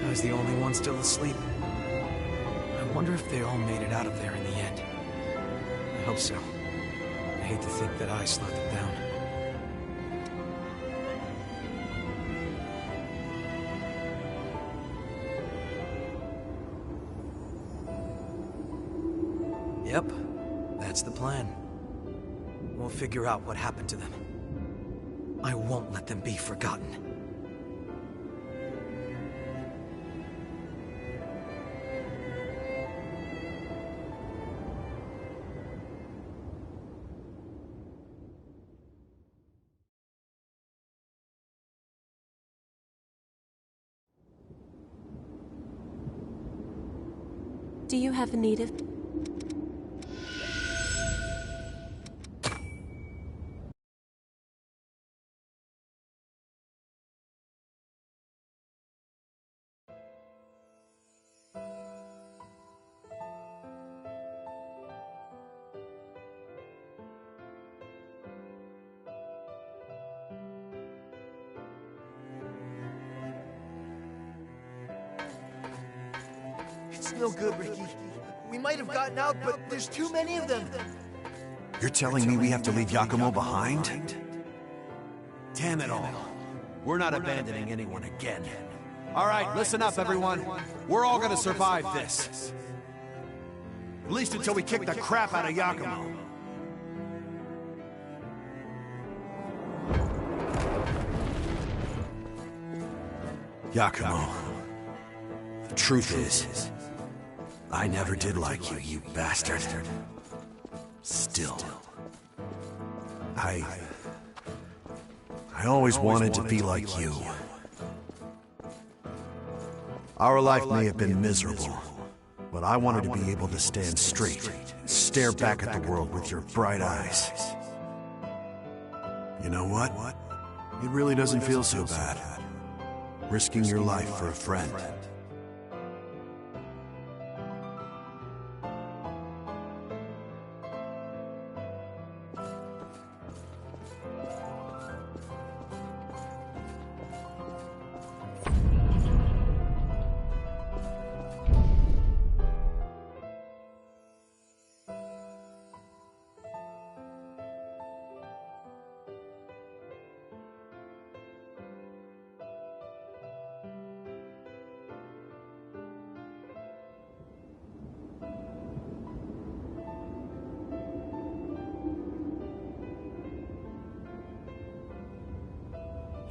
I was the only one still asleep. I wonder if they all made it out of there in the end. I hope so. I hate to think that I slowed them down. Yep, that's the plan. We'll figure out what happened to them. I won't let them be forgotten. Do you have need of... It's no good, Riki. We might have gotten out, but there's too many of them. You're telling me we have to leave Yakumo behind? Damn it all. We're not abandoning anyone again. All right, listen up, everyone. We're all gonna survive this. At least until we kick the crap out of Yakumo. Yakumo. The truth is, I never did like you, you bastard. Still, I always wanted to be like you. Our life may have been miserable, but I wanted to be able to stand straight, stare back at the world with your bright eyes. You know what? It really doesn't feel so bad. Risking your life for a friend.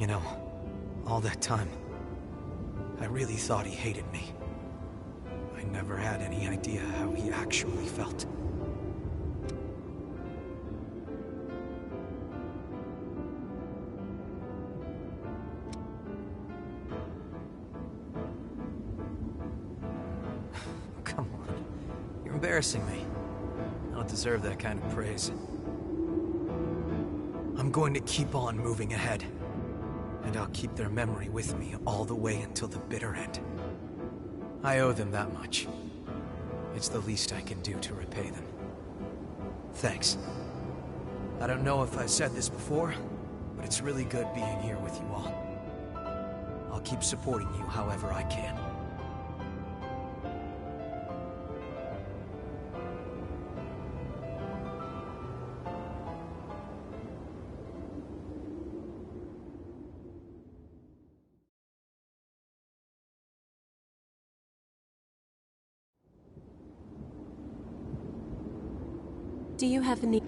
You know, all that time, I really thought he hated me. I never had any idea how he actually felt. Come on, you're embarrassing me. I don't deserve that kind of praise. I'm going to keep on moving ahead. And I'll keep their memory with me all the way until the bitter end. I owe them that much. It's the least I can do to repay them. Thanks. I don't know if I've said this before, but it's really good being here with you all. I'll keep supporting you however I can. Do you have any...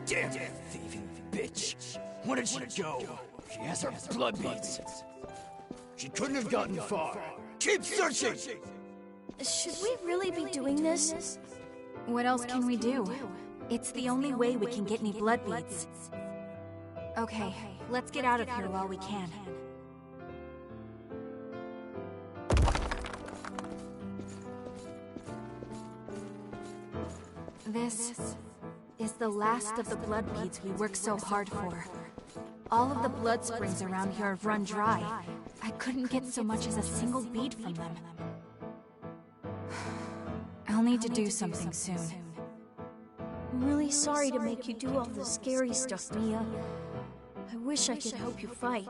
Damn thieving bitch. Where did she go? She has her blood beads. She couldn't have gotten far. Keep searching! Should we really be doing this? What else can we do? It's the only way we can get any blood beads. Okay, let's get out of here while we can. This is the last of the blood beads we worked so hard for. All of the blood springs around here have run dry. I couldn't get so much as a single bead from them. I'll need to do something soon. I'm really sorry to make you do all the scary stuff, Mia. I wish I could help you fight.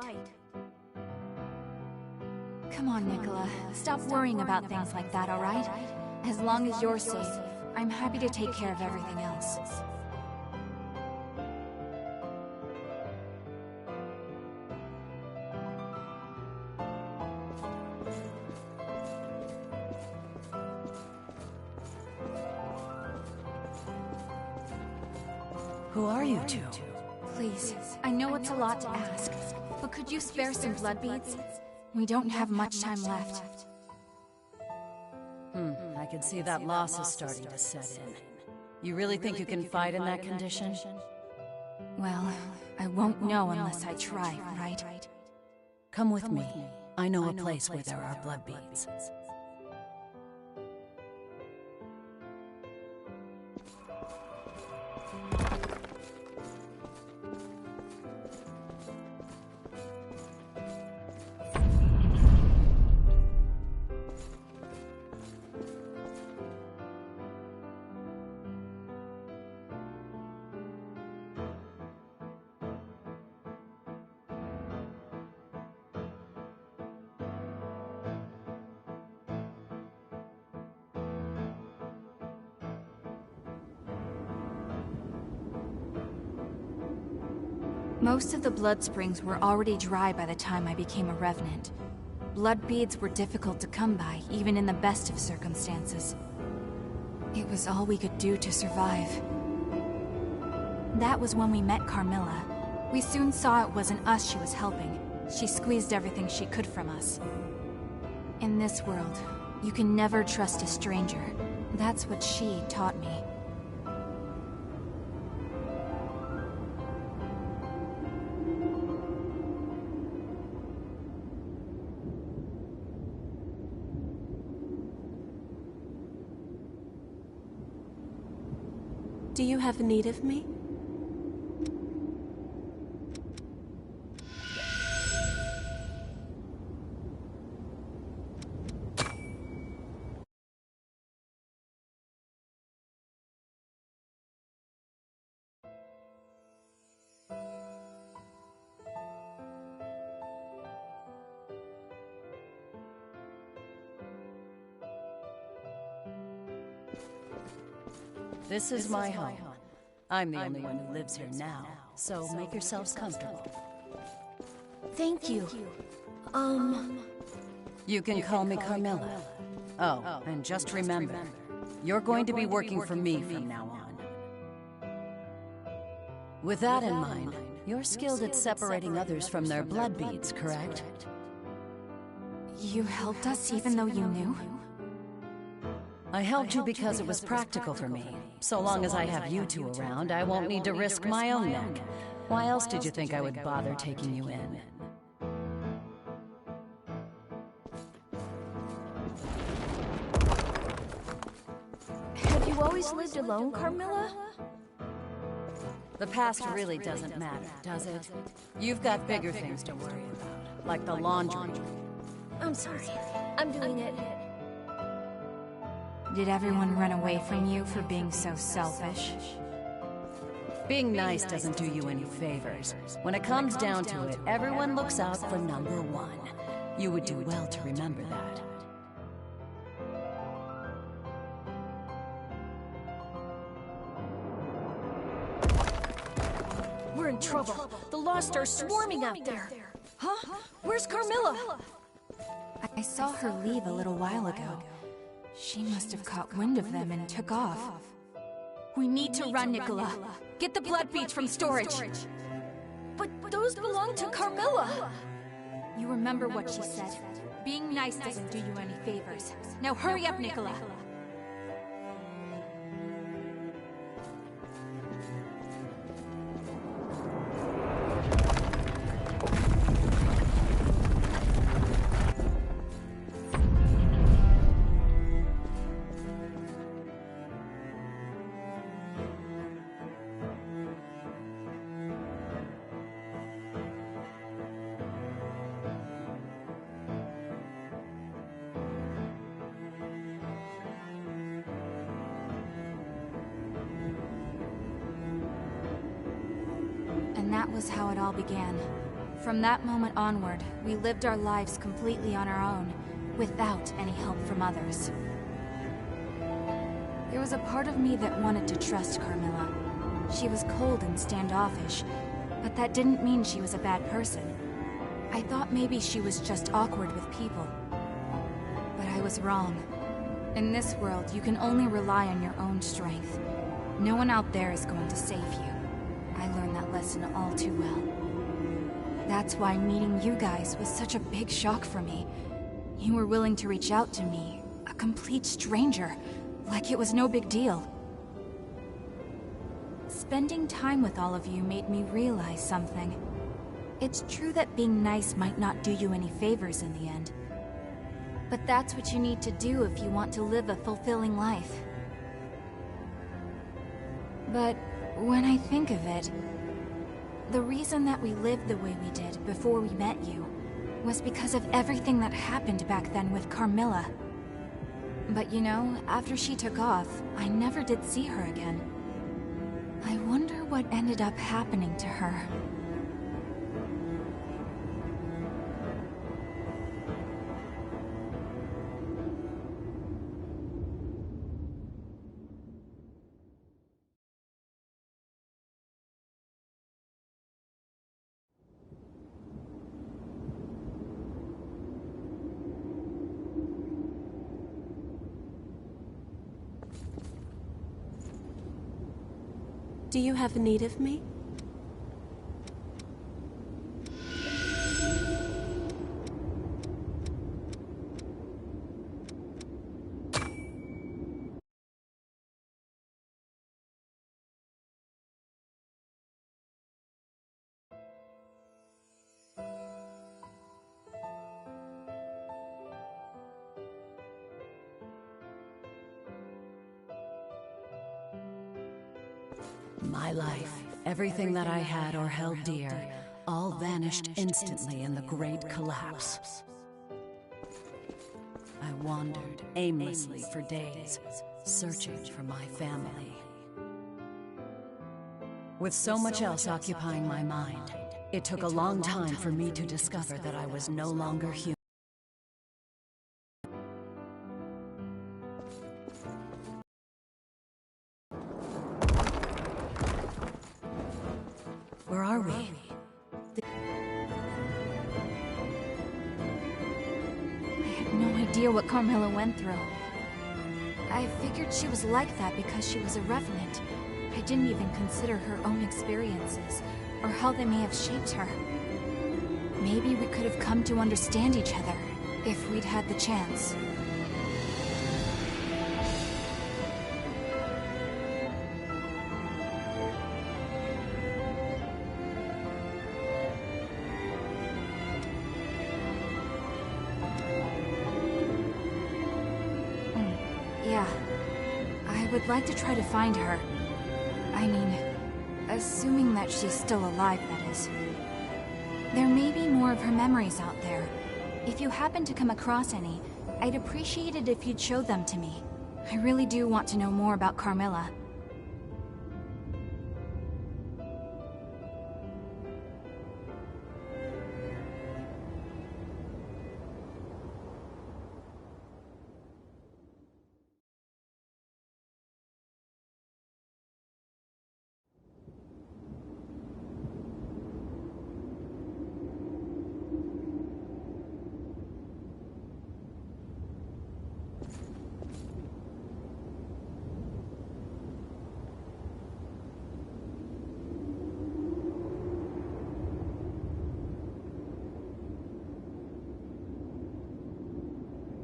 Come on, Nicola. Stop worrying about things like that, alright? As long as you're safe, I'm happy to take care of everything else. Who are you two? Please, I know it's a lot to ask, but could you spare some blood beads? We don't have much time left. I can see that loss is starting to set in. You really think you can fight in that condition? Well, I won't know unless I try, right? Come with me. I know a place where there are blood beads. Most of the blood springs were already dry by the time I became a revenant. Blood beads were difficult to come by, even in the best of circumstances. It was all we could do to survive. That was when we met Carmilla. We soon saw it wasn't us she was helping. She squeezed everything she could from us. In this world, you can never trust a stranger. That's what she taught me. Do you have need of me? This is my home. I'm the only one who lives here now, so make yourselves comfortable. Thank you. You can call me Carmilla. Oh, and just remember, you're going to be working for me from now on. With that in mind, you're skilled at separating others from their blood beads, correct? You helped us even though you knew? I helped you because it was practical for me. So long as I have you two around, I won't need to risk my own neck. Why else did you think I would bother taking you in? Have you always lived alone, Carmilla? The past really doesn't matter, does it? You've got bigger things to worry about, like the laundry. I'm sorry. I'm doing it. Did everyone run away from you for being so selfish? Being nice doesn't do you any favors. When it comes down to it, everyone looks out for number one. You would do well to remember that. We're in trouble. The Lost are swarming out there. Huh? Where's Carmilla? I saw her leave a little while ago. She must have caught wind of them and took off. We need to run, Nicola. Get the blood beads from storage. But those belong to Carmilla. You remember what she said. Being nice doesn't do you any favors. Now hurry up, Nicola. And that was how it all began. From that moment onward, we lived our lives completely on our own, without any help from others. There was a part of me that wanted to trust Carmilla. She was cold and standoffish, but that didn't mean she was a bad person. I thought maybe she was just awkward with people. But I was wrong. In this world, you can only rely on your own strength. No one out there is going to save you. I learned that lesson all too well. That's why meeting you guys was such a big shock for me. You were willing to reach out to me, a complete stranger, like it was no big deal. Spending time with all of you made me realize something. It's true that being nice might not do you any favors in the end. But that's what you need to do if you want to live a fulfilling life. But when I think of it, the reason that we lived the way we did before we met you was because of everything that happened back then with Carmilla. But you know, after she took off, I never did see her again. I wonder what ended up happening to her. Do you have need of me? My life, everything that I had or held dear, all vanished instantly in the great collapse. I wandered aimlessly for days, searching for my family. With so much else occupying my mind, it took a long time for me to discover that I was no longer human. Where are we? I had no idea what Carmilla went through. I figured she was like that because she was a Revenant. I didn't even consider her own experiences, or how they may have shaped her. Maybe we could have come to understand each other, if we'd had the chance. Yeah. I would like to try to find her. I mean, assuming that she's still alive, that is. There may be more of her memories out there. If you happen to come across any, I'd appreciate it if you'd show them to me. I really do want to know more about Carmilla.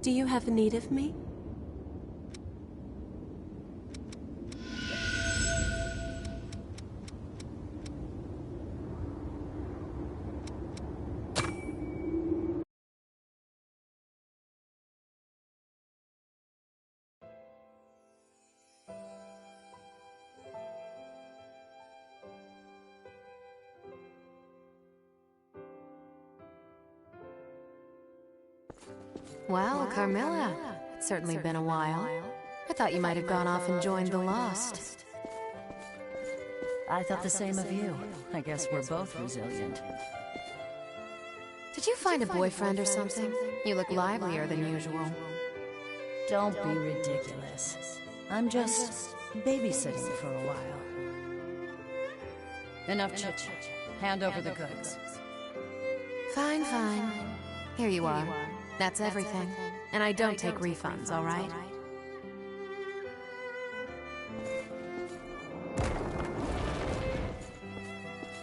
Do you have need of me? Well, Carmilla, it's certainly been a while. I thought you might have gone off and joined the Lost. I thought the same of you. I guess we're both resilient. Did you find a boyfriend or something? You look livelier than usual. Don't be ridiculous. I'm just babysitting for a while. Enough chit-chat. Hand over the goods. Fine, fine. Here you are. That's everything. And I don't take refunds, all right?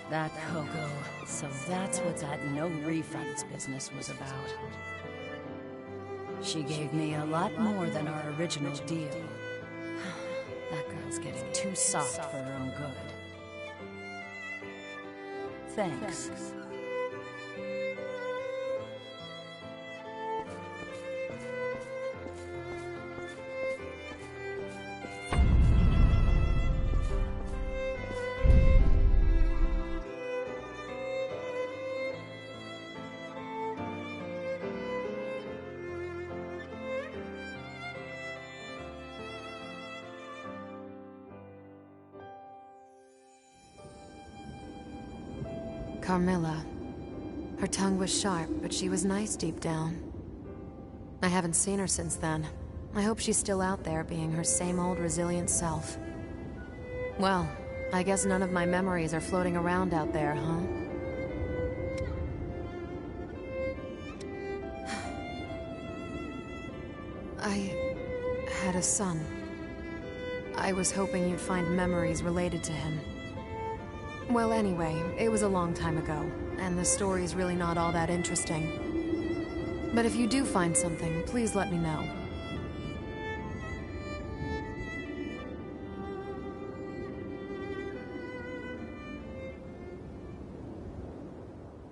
That Coco. So that's what that no refunds business was about. She gave me a lot more than our original deal. That girl's getting too soft for her own good. Thanks. Carmilla. Her tongue was sharp, but she was nice deep down. I haven't seen her since then. I hope she's still out there being her same old resilient self. Well, I guess none of my memories are floating around out there, huh? I had a son. I was hoping you'd find memories related to him. Well, anyway, it was a long time ago, and the story's really not all that interesting. But if you do find something, please let me know.